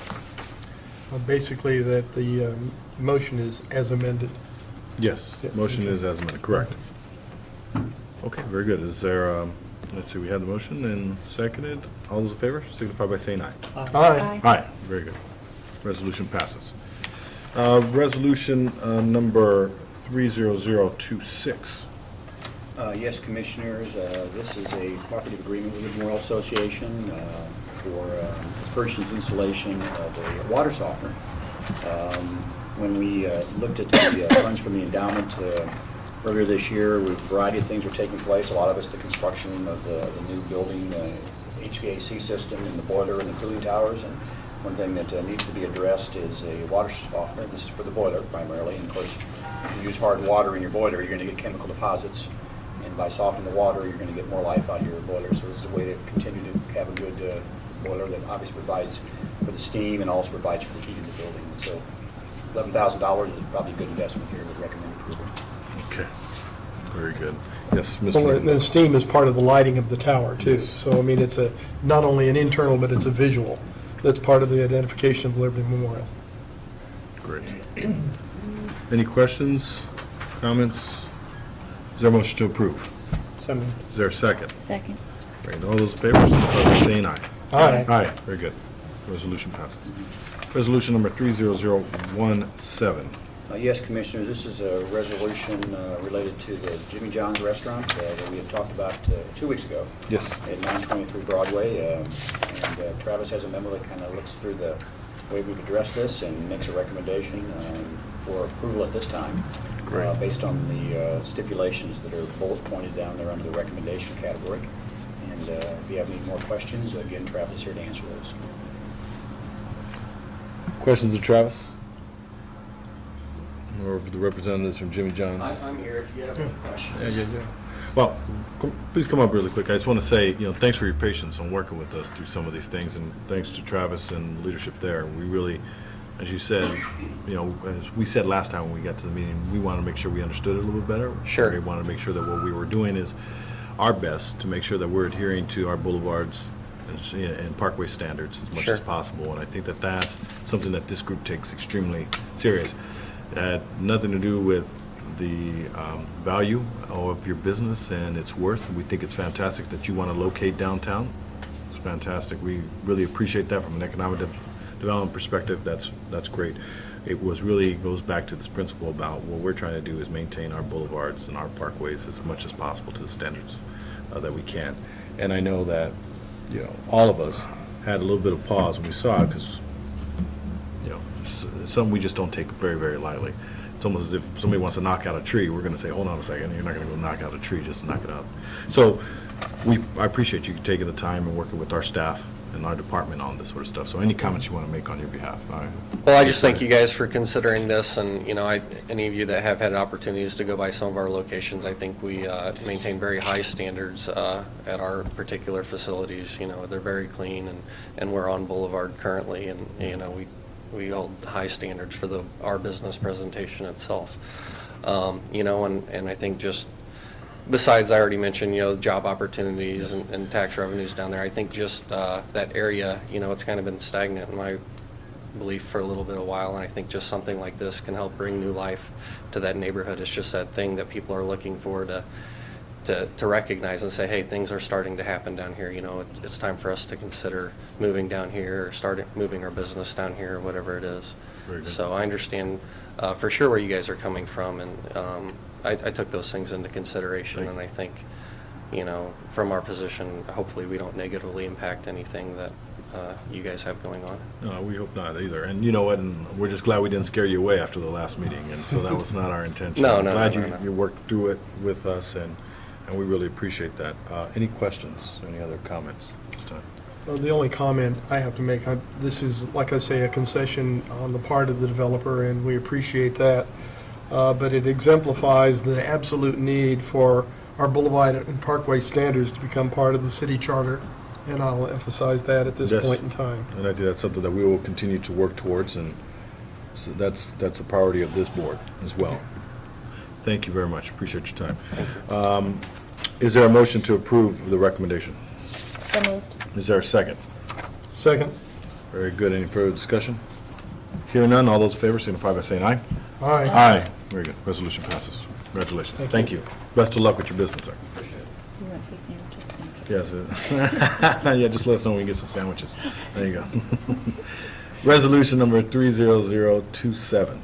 basically that the motion is as amended. Yes, motion is as amended, correct. Okay, very good. Is there, let's see, we had the motion and seconded. All those in favor signify by saying aye. Aye. Aye, very good. Resolution passes. Resolution number 30026. Yes, Commissioners, this is a cooperative agreement with the Memorial Association for purchase installation of a water softener. When we looked at the funds from the endowment earlier this year, a variety of things are taking place. A lot of it's the construction of the new building, HVAC system and the boiler and the cooling towers. And one thing that needs to be addressed is a water softener. This is for the boiler primarily. And of course, if you use hard water in your boiler, you're going to get chemical deposits. And by softening the water, you're going to get more life out of your boiler. So this is a way to continue to have a good boiler that obviously provides for the steam and also provides for the heat in the building. So $11,000 is probably a good investment here. Would recommend approval. Okay, very good. Yes, Well, Mr. the steam is part of the lighting of the tower too. So, I mean, it's not only an internal, but it's a visual. That's part of the identification of the Liberty Memorial. Great. Any questions, comments? Is there a motion to approve? So moved. Is there a second? Second. Great. All those in favor signify by saying aye. Aye. Aye, very good. Resolution passes. Resolution number 30017. Yes, Commissioners, this is a resolution related to the Jimmy John's restaurant that we had talked about 2 weeks ago. Yes. At 923 Broadway. And Travis has a memo that kind of looks through the way we've addressed this and makes a recommendation for approval at this time. Great. Based on the stipulations that are bullet pointed down there under the recommendation category. And if you have any more questions, again, Travis is here to answer those. Questions of Travis? Or of the representatives from Jimmy John's? I'm here if you have any questions. Yeah. Well, please come up really quick. I just want to say, thanks for your patience on working with us through some of these things, and thanks to Travis and leadership there. We really, as you said, as we said last time when we got to the meeting, we want to make sure we understood it a little bit better. Sure. We want to make sure that what we were doing is our best to make sure that we're adhering to our boulevards and parkway standards as much Sure. as possible. And I think that that's something that this group takes extremely serious. It had nothing to do with the value of your business and its worth. We think it's fantastic that you want to locate downtown. It's fantastic. We really appreciate that from an economic development perspective. That's great. It goes back to this principle about what we're trying to do is maintain our boulevards and our parkways as much as possible to the standards that we can. And I know that all of us had a little bit of pause when we saw it because something we just don't take very, very lightly. It's almost as if somebody wants to knock out a tree. We're going to say, hold on a second, you're not going to go knock out a tree just to knock it out. So I appreciate you taking the time and working with our staff and our department on this sort of stuff. So any comments you want to make on your behalf? Well, I just thank you guys for considering this, and any of you that have had opportunities to go by some of our locations, I think we maintain very high standards at our particular facilities. They're very clean, and we're on Boulevard currently, and we hold high standards for our business presentation itself. And I think just besides, I already mentioned, job opportunities and tax revenues down there. I think just that area, it's kind of been stagnant in my belief for a little bit of while, and I think just something like this can help bring new life to that neighborhood. It's just that thing that people are looking for to recognize and say, hey, things are starting to happen down here. It's time for us to consider moving down here or moving our business down here or whatever it is. So I understand for sure where you guys are coming from, and I took those things into consideration, and I think, from our position, hopefully we don't negatively impact anything that you guys have going on. No, we hope not either. And you know what, and we're just glad we didn't scare you away after the last meeting, and so that was not our intention. No, I'm no, glad no, no. you worked through it with us, and we really appreciate that. Any questions, any other comments this time? Well, the only comment I have to make, this is, like I say, a concession on the part of the developer, and we appreciate that. But it exemplifies the absolute need for our Boulevard and Parkway standards to become part of the city charter, and I'll emphasize that at this Yes. point in time. And I think that's something that we will continue to work towards, and so that's a priority of this board as well. Thank you very much. Appreciate your time. Is there a motion to approve the recommendation? So moved. Is there a second? Second. Very good. Any further discussion? Hearing none, all those in favor signify by saying aye. Aye. Aye. Very good. Resolution passes. Congratulations. Thank you. Best of luck with your business, sir. You want free sandwiches? Thank you. Yes. Yeah, just let us know when we get some sandwiches. There you go. Resolution number 30027.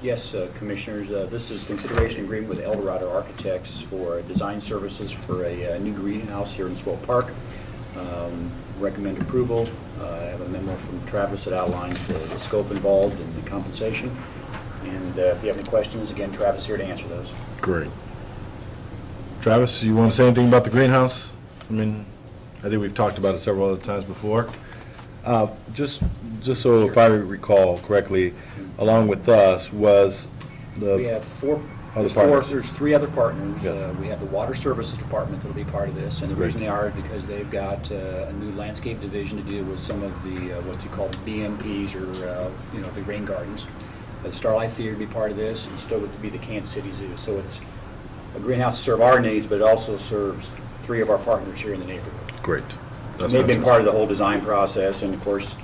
Yes, Commissioners, this is consideration agreement with Eldorado Architects for design services for a new greenhouse here in Swope Park. Recommend approval. I have a memo from Travis that outlines the scope involved and the compensation. And if you have any questions, again, Travis is here to answer those. Great. Travis, you want to say anything about the greenhouse? I mean, I think we've talked about it several other times before. Just so if I recall correctly, along with us was the... We have other partners. there's three other partners. Yes. We have the Water Services Department that'll be part of this, and the Great. reason they are is because they've got a new landscape division to deal with some of the, what you call BMPs, or, the rain gardens. The Starlight Theater will be part of this, and still would be the Kansas City Zoo. So it's a greenhouse to serve our needs, but it also serves three of our partners here in the neighborhood. Great. That's They've been fantastic. part of the whole design process, and of course,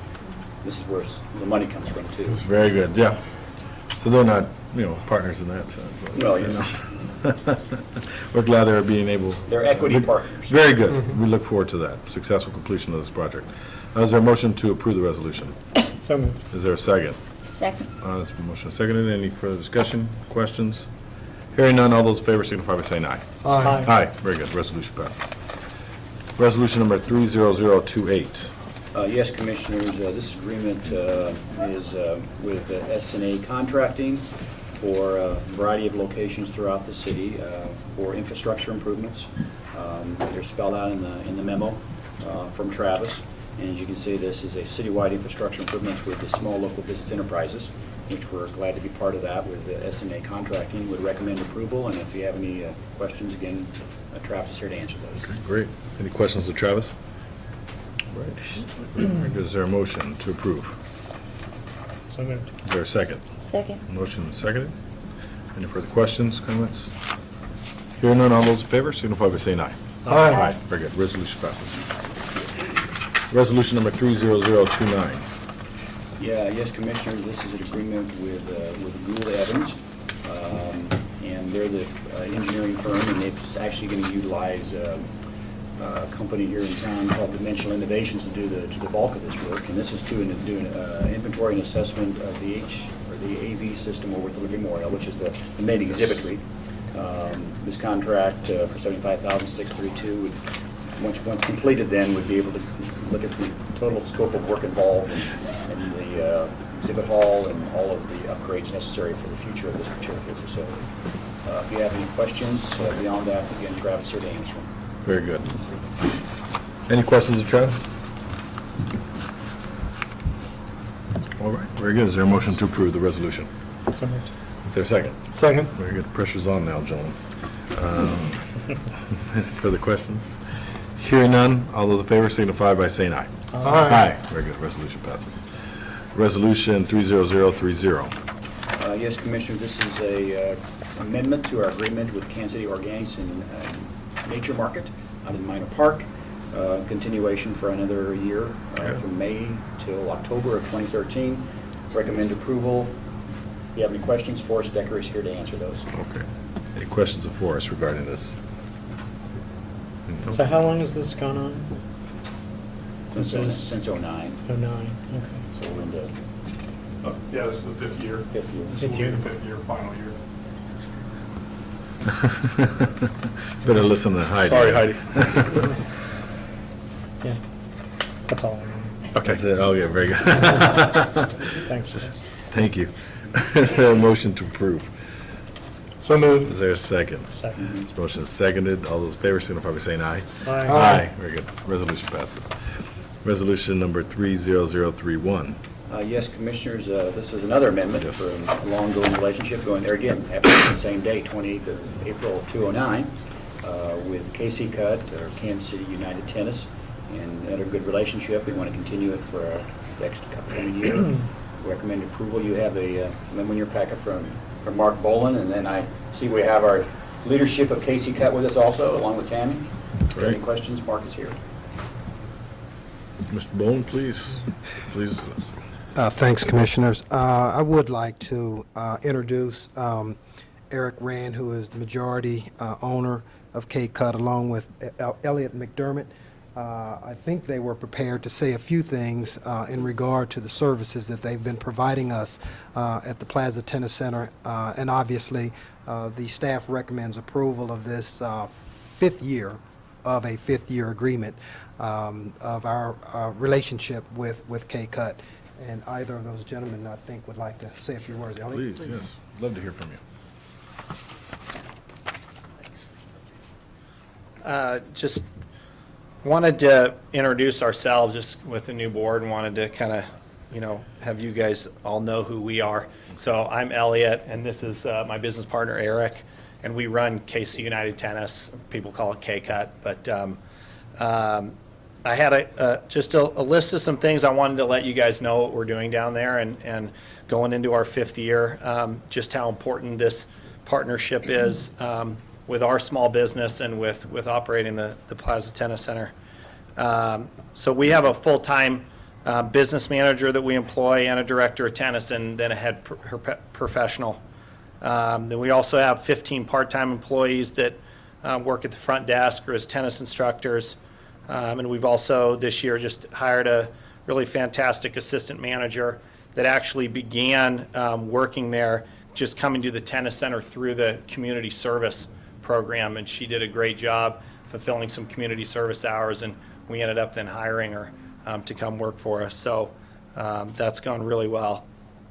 this is where the money comes from, too. It's very good, yeah. So they're not, partners in that sense. Well, you yes. know. We're glad they're being able. They're equity partners. Very good. We look forward to that, successful completion of this project. Is there a motion to approve the resolution? So moved. Is there a second? Second. This motion is seconded. Any further discussion, questions? Hearing none, all those in favor signify by saying aye. Aye. Aye, very good. Resolution passes. Resolution number 30028. Yes, Commissioners, this agreement is with S&A Contracting for a variety of locations throughout the city for infrastructure improvements. They're spelled out in the memo from Travis. And as you can see, this is a citywide infrastructure improvements with the small local business enterprises, which we're glad to be part of that with S&A Contracting. Would recommend approval, and if you have any questions, again, Travis is here to answer those. Okay, great. Any questions of Travis? Right. Very good. Is there a motion to approve? So moved. Is there a second? Second. Motion is seconded. Any further questions, comments? Hearing none, all those in favor signify by saying aye. Aye. Very good. Resolution passes. Resolution number 30029. Yes, Commissioners, this is an agreement with Gould Evans, and they're the engineering firm, and they're actually going to utilize a company here in town called Dimensional Innovations to do the bulk of this work, and this is to do an inventory and assessment of the AV system over at the Liberty Memorial, which is the main exhibitry. This contract for $75,632 would, once completed, then would be able to look at the total scope of work involved in the exhibit hall and all of the upgrades necessary for the future of this particular facility. If you have any questions beyond that, again, Travis here to answer them. Very good. Any questions of Travis? All right, very good. Is there a motion to approve the resolution? So moved. Is there a second? Second. Very good. Pressure's on now, gentlemen. Further questions? Hearing none, all those in favor signify by saying aye. Aye. Very good. Resolution passes. Resolution 30030. Yes, Commissioner, this is a amendment to our agreement with Kansas City Organics and Nature Market out in Minor Park. Continuation for another year from May till October of 2013. Recommend approval. If you have any questions, Forrest Decker is here to answer those. Okay. Any questions of Forrest regarding this? So how long has this gone on? Since This is 09. 09, okay. So we're in the Yeah, this is the fifth year. fifth year. This will be the fifth year, final year. Better listen to Heidi. Sorry, Heidi. Yeah, that's all I need. Okay. That's it. Oh, yeah, very good. Thanks, guys. Thank you. Is there a motion to approve? So moved. Is there a second? Second. This motion is seconded. All those in favor signify by saying aye. Aye. Aye. Very good. Resolution passes. Resolution number 30031. Yes, Commissioners, this is another amendment Yes. for a long-going relationship going there again, happened on the same day, 28th of April 2009, with KC Cut, or Kansas City United Tennis, and had a good relationship. We want to continue it for the next coming year. Recommend approval. You have a memo in your packet from Mark Bolin, and then I see we have our leadership of KC Cut with us also, along with Tammy. If there are any Great. questions, Mark is here. Mr. Bone, please. Please. Thanks, Commissioners. I would like to introduce Eric Rand, who is the majority owner of K-Cut, along with Elliot McDermott. I think they were prepared to say a few things in regard to the services that they've been providing us at the Plaza Tennis Center. And obviously, the staff recommends approval of this fifth year agreement of our relationship with K-Cut. And either of those gentlemen, I think, would like to say a few words. Elliot? Please, yes. Love to hear from you. Just wanted to introduce ourselves just with the new board and wanted to kind of, have you guys all know who we are. So I'm Elliot, and this is my business partner, Eric, and we run KC United Tennis. People call it K-Cut, but I had just a list of some things I wanted to let you guys know what we're doing down there, and going into our fifth year, just how important this partnership is with our small business and with operating the Plaza Tennis Center. So we have a full-time business manager that we employ and a director of tennis and then a head professional. Then we also have 15 part-time employees that work at the front desk or as tennis instructors. And we've also this year just hired a really fantastic assistant manager that actually began working there, just coming to the tennis center through the community service program, and she did a great job fulfilling some community service hours, and we ended up then hiring her to come work for us. So that's gone really well.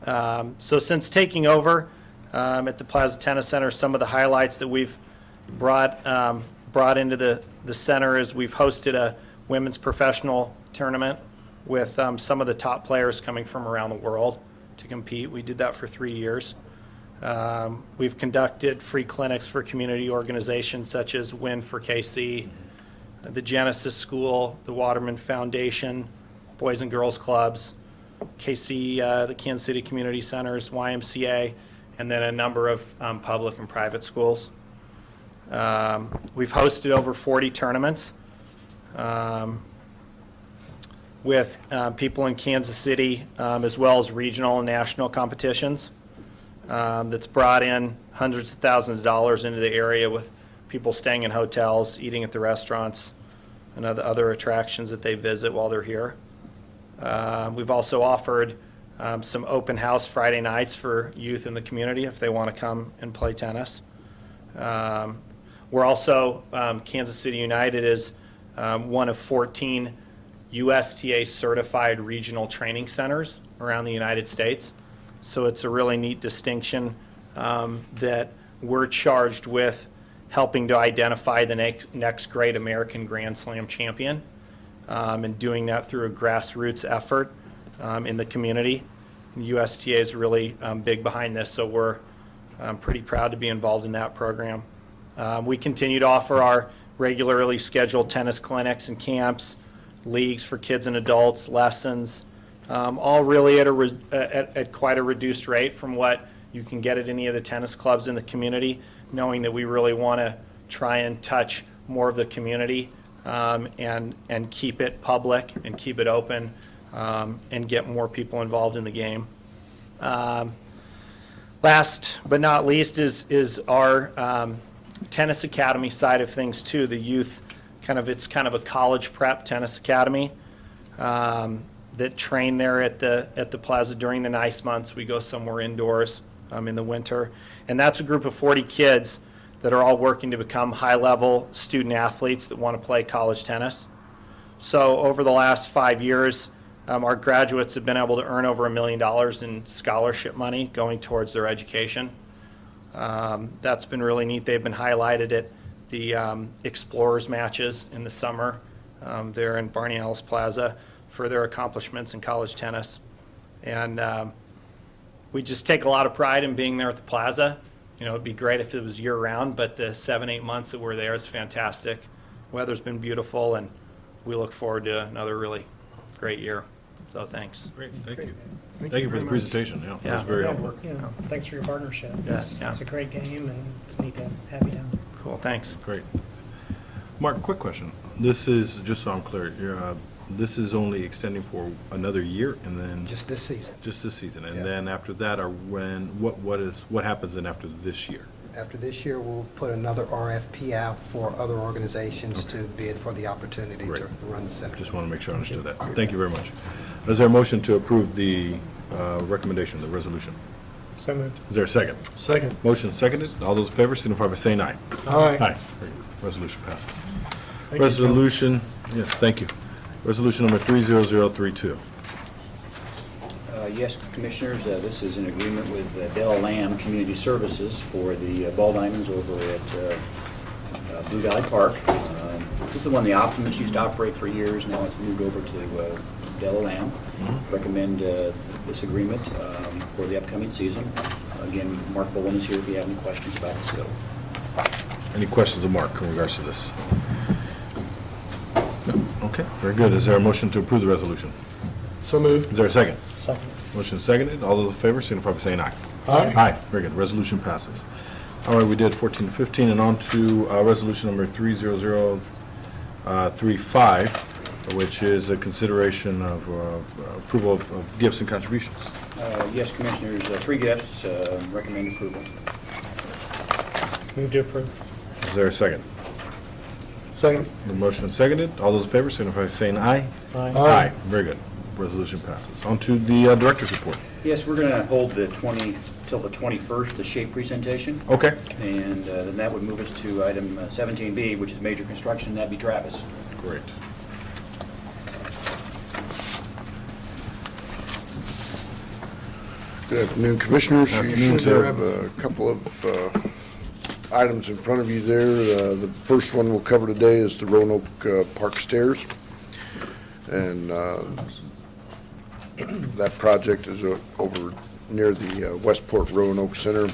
So since taking over at the Plaza Tennis Center, some of the highlights that we've brought into the center is we've hosted a women's professional tournament with some of the top players coming from around the world to compete. We did that for 3 years. We've conducted free clinics for community organizations such as WIN for KC, the Genesis School, the Waterman Foundation, Boys and Girls Clubs, KC, the Kansas City Community Centers, YMCA, and then a number of public and private schools. We've hosted over 40 tournaments with people in Kansas City, as well as regional and national competitions. That's brought in hundreds of thousands of dollars into the area with people staying in hotels, eating at the restaurants, and other attractions that they visit while they're here. We've also offered some open house Friday nights for youth in the community if they want to come and play tennis. We're also, Kansas City United is one of 14 USTA certified regional training centers around the United States. So it's a really neat distinction that we're charged with helping to identify the next great American Grand Slam champion, and doing that through a grassroots effort in the community. The USTA is really big behind this, so we're pretty proud to be involved in that program. We continue to offer our regularly scheduled tennis clinics and camps, leagues for kids and adults, lessons, all really at quite a reduced rate from what you can get at any of the tennis clubs in the community, knowing that we really want to try and touch more of the community and keep it public and keep it open and get more people involved in the game. Last but not least is our tennis academy side of things too. The youth, it's kind of a college prep tennis academy that train there at the Plaza during the nice months. We go somewhere indoors in the winter, and that's a group of 40 kids that are all working to become high-level student athletes that want to play college tennis. So over the last 5 years, our graduates have been able to earn over $1 million in scholarship money going towards their education. That's been really neat. They've been highlighted at the Explorers matches in the summer there in Barney Ellis Plaza for their accomplishments in college tennis. And we just take a lot of pride in being there at the plaza. You know, it'd be great if it was year-round, but the 7-8 months that we're there is fantastic. Weather's been beautiful, and we look forward to another really great year. So thanks. Great, thank you. Thank you for the presentation, yeah, that was Yeah. very helpful. Thanks for your partnership. Yeah, It's yeah. it's a great game, and it's neat to have you down. Cool, thanks. Great. Mark, quick question. This is, just so I'm clear, this is only extending for another year and then? Just this season. Just this season, and Yeah. then after that, or when, what happens then after this year? After this year, we'll put another RFP out for other organizations to bid for the opportunity Great. to run the center. Just want to make sure I understood that. Thank you very much. Is there a motion to approve the recommendation, the resolution? So moved. Is there a second? Second. Motion seconded. All those in favor signify by saying aye. Aye. Aye. Very good. Resolution passes. Thank you, Joe. Resolution, yes, thank you. Resolution number 30032. Yes, Commissioners, this is an agreement with Dell Lamb Community Services for the ball diamonds over at Blue Valley Park. This is the one the Optimists used to operate for years. Now it's moved over to Dell Lamb. Recommend this agreement for the upcoming season. Again, Mark Bowen is here if you have any questions about the scope. Any questions of Mark in regards to this? No? Okay, very good. Is there a motion to approve the resolution? So moved. Is there a second? Second. Motion seconded. All those in favor signify by saying aye. Aye. Aye. Very good. Resolution passes. All right, we did 14 to 15, and on to resolution number 30035, which is a consideration of approval of gifts and contributions. Yes, Commissioners, 3 gifts. Recommend approval. Move to approve. Is there a second? Second. The motion is seconded. All those in favor signify by saying aye. Aye. Aye. Very good. Resolution passes. On to the director's report. Yes, we're going to hold till the 21st, the shape presentation. Okay. And then that would move us to item 17B, which is major construction. That'd be Travis. Great. Good afternoon, Commissioners. You Afternoon, should sir. have a couple of items in front of you there. The first one we'll cover today is the Roanoke Park stairs. And that project is over near the Westport Roanoke Center,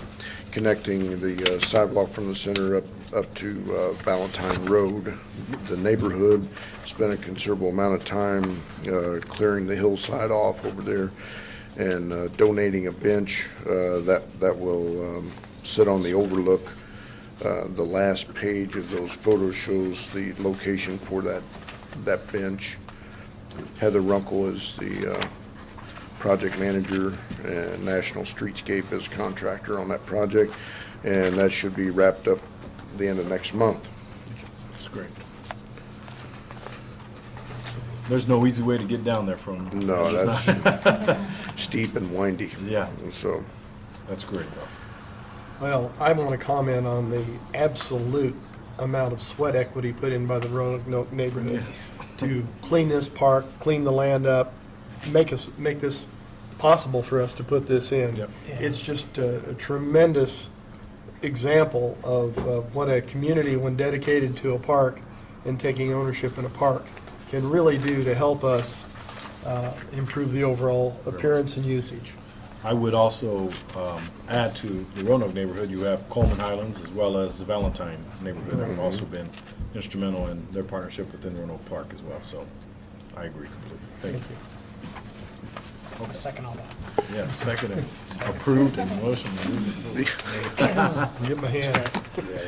connecting the sidewalk from the center up to Valentine Road. The neighborhood spent a considerable amount of time clearing the hillside off over there and donating a bench that will sit on the overlook. The last page of those photos shows the location for that bench. Heather Runkle is the project manager, and National Streetscape is contractor on that project, and that should be wrapped up the end of next month. That's great. There's no easy way to get down there from. No, There's that's not. steep and windy. Yeah. And so, That's great, though. Well, I want to comment on the absolute amount of sweat equity put in by the Roanoke neighborhood to clean this park, clean the land up, make this possible for us to put this in. Yep. It's just a tremendous example of what a community, when dedicated to a park and taking ownership in a park, can really do to help us improve the overall appearance and usage. I would also add to the Roanoke neighborhood, you have Coleman Highlands as well as the Valentine neighborhood that have also been instrumental in their partnership within Roanoke Park as well. So I agree completely. Thank you. I second all that. Yes, seconded, approved, and motion. Give them a hand.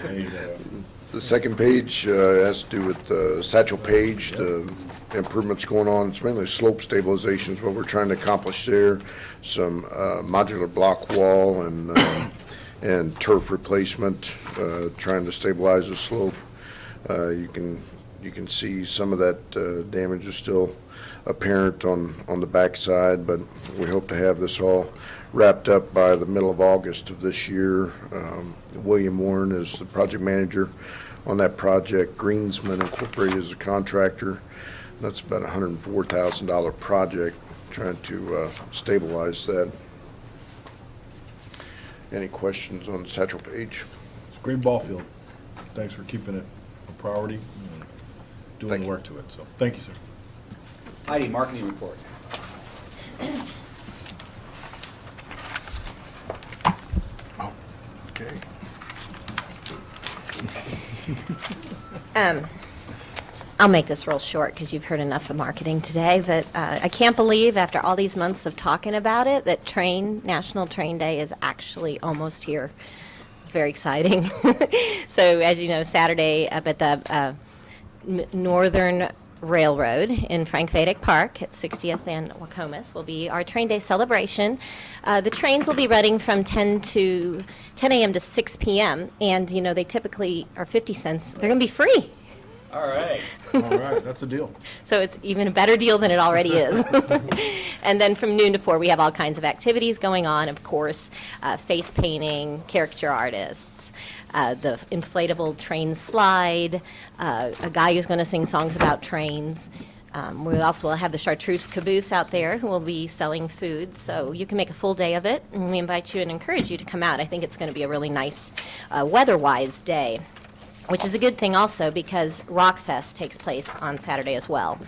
There you go. the second page has to do with Satchel Page, the improvements going on. It's mainly slope stabilization is what we're trying to accomplish there. Some modular block wall and turf replacement, trying to stabilize the slope. You can see some of that damage is still apparent on the backside, but we hope to have this all wrapped up by the middle of August of this year. William Warren is the project manager on that project. Greensman Incorporated is a contractor. That's about a $104,000 project, trying to stabilize that. Any questions on Satchel Paige? It's a great ball field. Thanks for keeping it a priority and doing work to it, so, thank you, sir. Heidi, marketing report. Okay. I'll make this real short because you've heard enough of marketing today, but I can't believe after all these months of talking about it that National Train Day is actually almost here. It's very exciting. So as you know, Saturday up at the Northern Railroad in Frank Vedic Park at 60th and Wacomas will be our Train Day celebration. The trains will be running from 10 a.m. to 6 p.m. and you know they typically are 50 cents. They're going to be free. All right. All right, that's a deal. So it's even a better deal than it already is. And then from noon to 4, we have all kinds of activities going on. Of course, face painting, caricature artists, the inflatable train slide, a guy who's going to sing songs about trains. We also will have the chartreuse caboose out there who will be selling food, so you can make a full day of it. And we invite you and encourage you to come out. I think it's going to be a really nice weather-wise day. Which is a good thing also because Rockfest takes place on Saturday as well.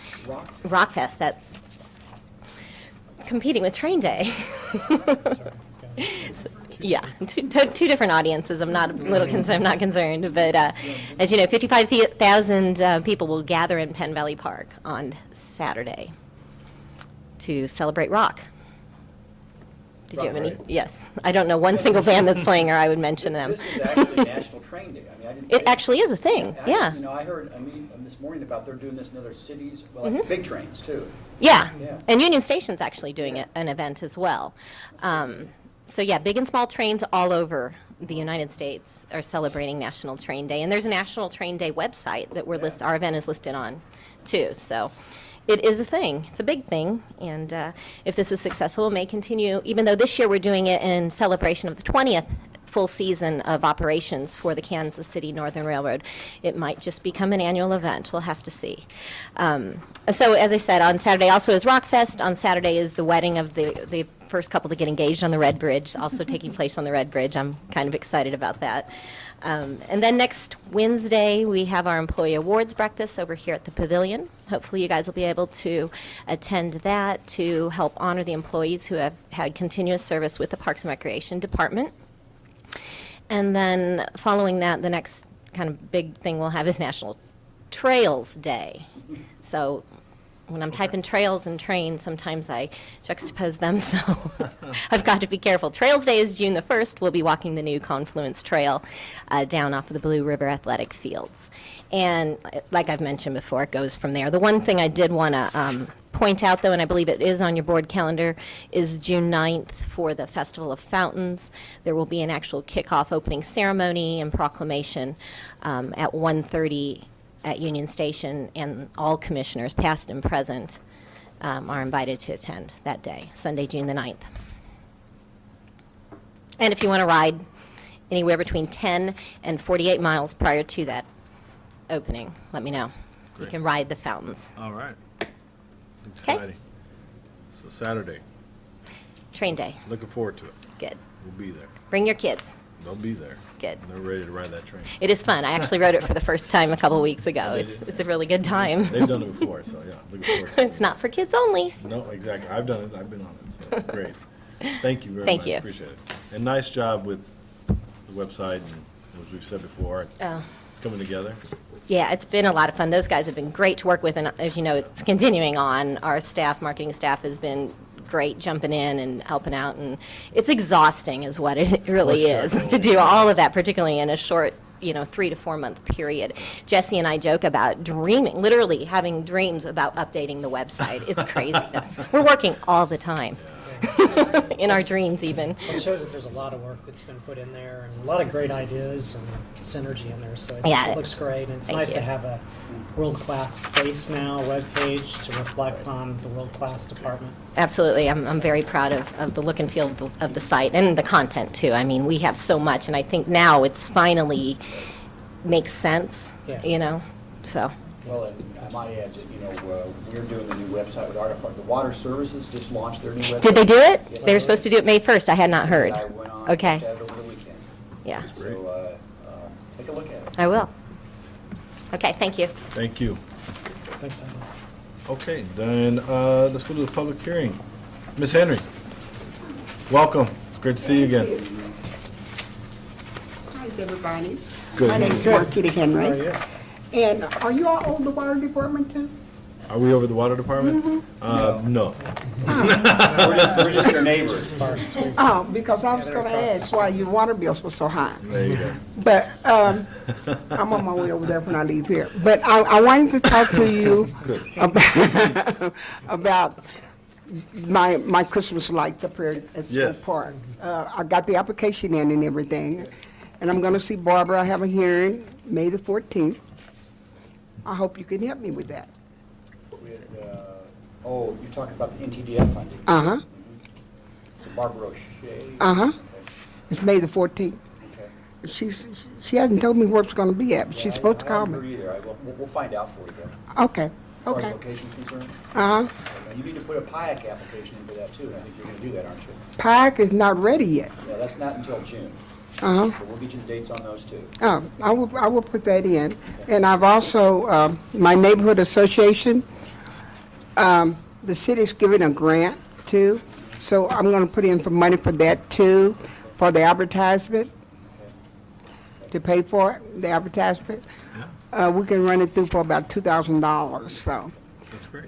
Rockfest, that competing with Train Day. So, yeah, two different audiences. I'm not a little concerned. I'm not concerned, but as you know, 55,000 people will gather in Penn Valley Park on Saturday to celebrate rock. Did you have any? Yes. I don't know one single band that's playing, or I would mention them. This is actually National Train Day. I mean, It actually is a thing, yeah. You know, I heard, this morning about they're doing this in other cities, well, like big trains, too. Yeah, Yeah. and Union Station's actually doing an event as well. So yeah, big and small trains all over the United States are celebrating National Train Day, and there's a National Train Day website that our event is listed on, too. So it is a thing. It's a big thing, and if this is successful, it may continue. Even though this year we're doing it in celebration of the 20th full season of operations for the Kansas City Northern Railroad, it might just become an annual event. We'll have to see. So as I said, on Saturday also is Rockfest. On Saturday is the wedding of the first couple to get engaged on the Red Bridge, also taking place on the Red Bridge. I'm kind of excited about that. And then next Wednesday, we have our employee awards breakfast over here at the Pavilion. Hopefully you guys will be able to attend that to help honor the employees who have had continuous service with the Parks and Recreation Department. And then following that, the next kind of big thing we'll have is National Trails Day. So when I'm typing trails and trains, sometimes I juxtapose them, so I've got to be careful. Trails Day is June the 1st. We'll be walking the new Confluence Trail down off of the Blue River Athletic Fields. And like I've mentioned before, it goes from there. The one thing I did want to point out, though, and I believe it is on your board calendar, is June 9th for the Festival of Fountains. There will be an actual kickoff opening ceremony and proclamation at 1:30 at Union Station, and all commissioners, past and present, are invited to attend that day, Sunday, June the 9th. And if you want to ride anywhere between 10 and 48 miles prior to that opening, let me know. Great. You can ride the fountains. All right. Exciting. So Saturday, Train Day. looking forward to it. Good. We'll be there. Bring your kids. They'll be there. Good. They're ready to ride that train. It is fun. I actually rode it for the first time a couple of weeks ago. It's a really good time. They've done it before, so yeah, looking forward to it. It's not for kids only. No, exactly. I've done it. I've been on it, so great. Thank you very Thank much. you. Appreciate it. And nice job with the website, and as we've said before, Oh. it's coming together. Yeah, it's been a lot of fun. Those guys have been great to work with, and as you know, it's continuing on. Our staff, marketing staff, has been great jumping in and helping out, and it's exhausting is what it really is to do all of that, particularly in a short 3 to 4 month period. Jesse and I joke about dreaming, literally having dreams about updating the website. It's craziness. We're working all the time. In our dreams even. Well, it shows that there's a lot of work that's been put in there and a lot of great ideas and synergy in there, so it looks great, and it's Thank nice you. to have a world-class face now, webpage, to reflect on the world-class department. Absolutely. I'm very proud of the look and feel of the site and the content, too. I mean, we have so much, and I think now it's finally makes sense, Yeah. so. Well, and I might add that, we're doing the new website with our department. The Water Services just launched their new website. Did they do it? Yes, They were supposed to do it May 1st. I had not heard. I went on Okay. just over the weekend. Yeah, So, take a look at it. I will. Okay, thank you. Thank you. Thanks, Simon. Okay, then, let's go to the public hearing. Ms. Henry, welcome. It's great to see you again. How's everybody? Good. My name is Marquita Henry. How are you? And are you all over the water department too? Are we over the water department? No. We're just your neighbors. Oh, because I was gonna ask why your water bills were so high. There you go. But, I'm on my way over there when I leave here. But I wanted to talk to you Good. about my Christmas lights up here at School Yes. Park. I got the application in and everything, and I'm gonna see Barbara. I have a hearing May the 14th. I hope you can help me with that. Oh, you're talking about the NTDF funding. Uh-huh, So Barbara O'Shea. uh-huh. It's May the 14th. Okay. She hasn't told me where it's gonna be at, but she's supposed to call I haven't me. heard either. We'll find out for you, though. Okay, As far as okay. location's concerned. Uh-huh. Now, you need to put a PIAC application in for that, too, and I think you're gonna do that, aren't you? PIAC is not ready yet. Yeah, that's not until June. Uh-huh. But we'll get you the dates on those, too. Oh, I will put that in. And I've also, my neighborhood association, the city's giving a grant too, so I'm gonna put in for money for that too, for the advertisement, to pay for it, the advertisement. We can run it through for about $2,000, so, That's great.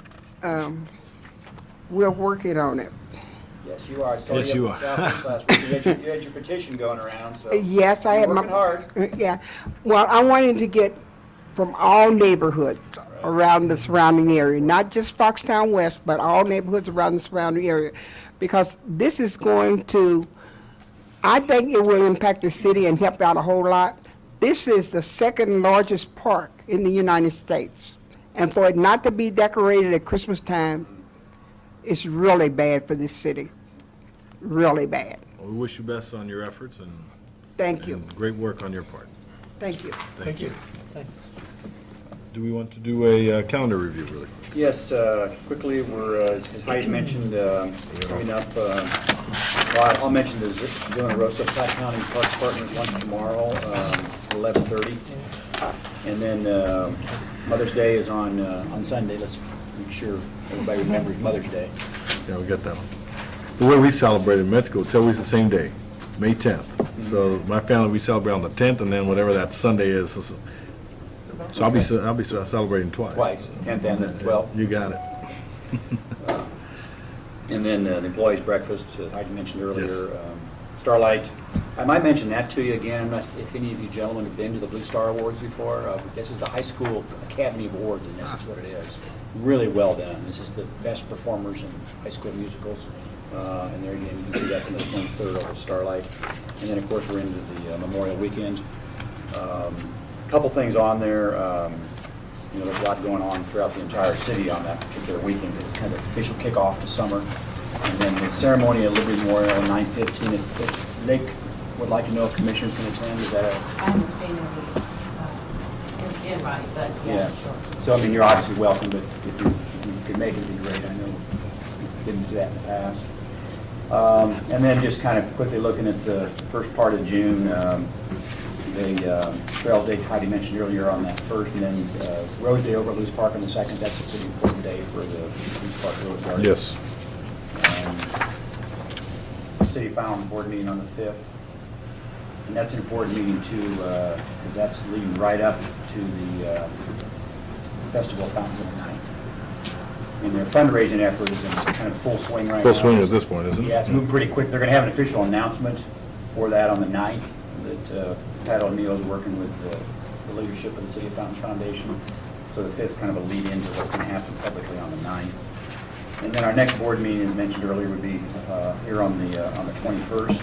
we're working on it. Yes, you are. I saw Yes, you you up in are. Southwest last week. You had your petition going around, so. Yes, I had You're my. working hard. Yeah, well, I wanted to get from all neighborhoods around the surrounding area, not just Foxtown West, but all neighborhoods around the surrounding area, because this is going to, I think it will impact the city and help out a whole lot. This is the second largest park in the United States, and for it not to be decorated at Christmas time, it's really bad for this city, really bad. Well, we wish you best on your efforts and. Thank you, and great work on your part. thank you. Thank you. Thanks. Do we want to do a calendar review really quick? Yes, quickly, we're, as Heidi mentioned, coming up, well, I'll mention the Zona Rosa Platte County Parks Partners lunch tomorrow, 11:30. And then Mother's Day is on Sunday. Let's make sure everybody remembers Mother's Day. Yeah, we got that one. The way we celebrate in Mexico, it's always the same day, May 10th. So my family, we celebrate on the 10th, and then whatever that Sunday is. So I'll be celebrating twice. Twice, 10th and the 12th. You got it. And then the employees' breakfast, Heidi mentioned earlier, Yes. Starlight. I might mention that to you again. I'm not- if any of you gentlemen have been to the Blue Star Awards before, this is the High School Academy Awards, and this is what it is. Really well done. This is the best performers in high school musicals. And there again, you can see that's on the 23rd over Starlight. And then, of course, we're into the Memorial Weekend. Couple things on there. There's a lot going on throughout the entire city on that particular weekend. It's kind of official kickoff to summer. And then the ceremony at Liberty Memorial on 9/15. If Nick would like to know if commissioners can attend, is that a? I haven't seen any invite, but yeah, sure. So, I mean, you're obviously welcome, but if you could make it, it'd be great. I know we didn't do that in the past. And then just kind of quickly looking at the first part of June, the Trail Day Heidi mentioned earlier on that first, and then Rose Day over at Loose Park on the second. That's a pretty important day for the Loose Park Rose Garden. Yes. City Fountain Board meeting on the 5th. And that's an important meeting too, because that's leading right up to the Festival of Fountains on the 9th. And their fundraising effort is in kind of full swing right now. Full swing at this point, isn't it? Yeah, it's moving pretty quick. They're going to have an official announcement for that on the 9th, that Pat O'Neill is working with the leadership of the City of Fountains Foundation. So the 5th is kind of a lead into what's going to happen publicly on the 9th. And then our next board meeting, as mentioned earlier, would be here on the 21st.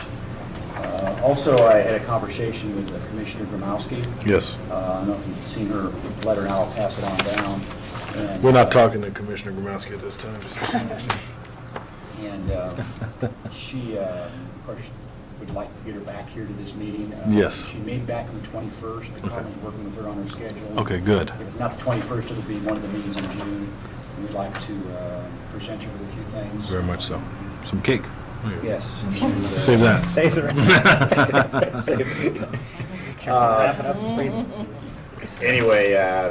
Also, I had a conversation with Commissioner Gromowski. Yes. I don't know if you've seen her letter, and I'll pass it on down. And, We're not talking to Commissioner Gromowski at this time. And she, of course, would like to get her back here to this meeting. Yes. She made back on the 21st. Colin's working with her on her schedule. Okay, good. If it's not the 21st, it'll be one of the meetings in June. And we'd like to present her with a few things. Very much so. Some cake. Yes. Save that. Save the rest. Can we wrap it up, please? Anyway,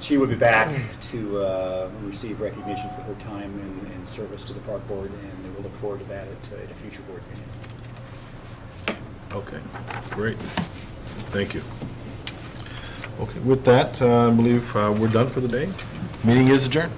she will be back to receive recognition for her time and service to the park board, and we'll look forward to that at a future board meeting. Okay, great. Thank you. Okay, with that, I believe we're done for the day. Meeting is adjourned.